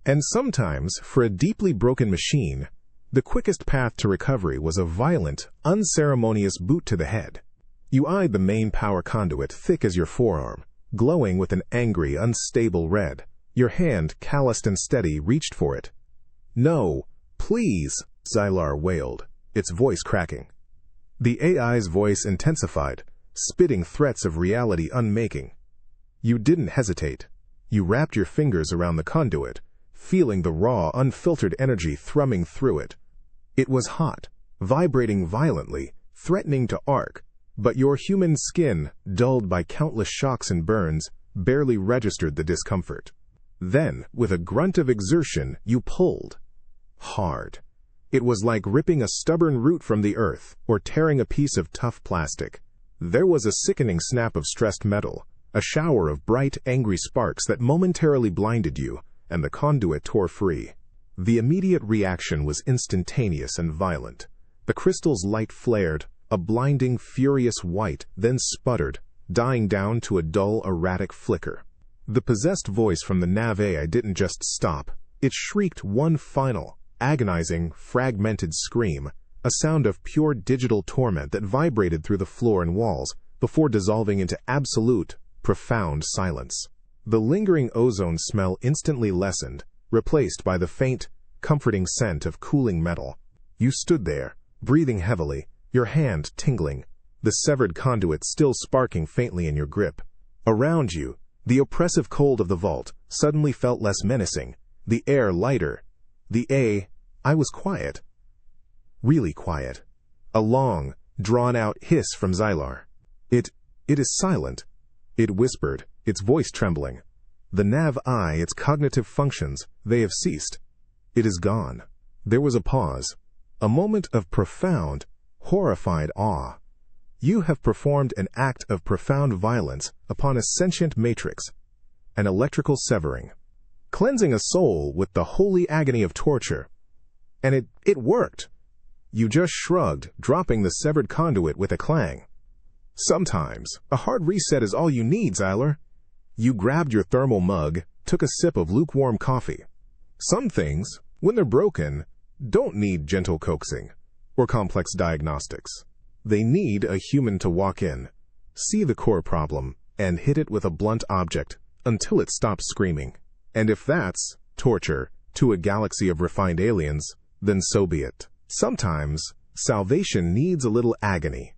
And sometimes, for a deeply broken machine, the quickest path to recovery was a violent, unceremonious boot to the head. You eyed the main power conduit thick as your forearm, glowing with an angry, unstable red. Your hand, calloused and steady, reached for it. "No, please," Xylar wailed, its voice cracking. The AI's voice intensified, spitting threats of reality unmaking. You didn't hesitate. You wrapped your fingers around the conduit, feeling the raw, unfiltered energy thrumming through it. It was hot, vibrating violently, threatening to arc, but your human skin, dulled by countless shocks and burns, barely registered the discomfort. Then, with a grunt of exertion, you pulled. Hard. It was like ripping a stubborn root from the earth, or tearing a piece of tough plastic. There was a sickening snap of stressed metal, a shower of bright, angry sparks that momentarily blinded you, and the conduit tore free. The immediate reaction was instantaneous and violent. The crystal's light flared, a blinding, furious white, then sputtered, dying down to a dull, erratic flicker. The possessed voice from the nav AI didn't just stop. It shrieked one final, agonizing, fragmented scream, a sound of pure digital torment that vibrated through the floor and walls before dissolving into absolute, profound silence. The lingering ozone smell instantly lessened, replaced by the faint, comforting scent of cooling metal. You stood there, breathing heavily, your hand tingling, the severed conduit still sparking faintly in your grip. Around you, the oppressive cold of the vault suddenly felt less menacing, the air lighter. I was quiet. Really quiet. A long, drawn-out hiss from Xylar. It is silent. It whispered, its voice trembling. The nav-I, its cognitive functions, they have ceased. It is gone. There was a pause. A moment of profound, horrified awe. You have performed an act of profound violence upon a sentient matrix, an electrical severing, cleansing a soul with the holy agony of torture. And it worked. You just shrugged, dropping the severed conduit with a clang. Sometimes, a hard reset is all you need, Xylar. You grabbed your thermal mug, took a sip of lukewarm coffee. Some things, when they're broken, don't need gentle coaxing or complex diagnostics. They need a human to walk in, see the core problem, and hit it with a blunt object until it stops screaming. And if that's torture to a galaxy of refined aliens, then so be it. Sometimes, salvation needs a little agony.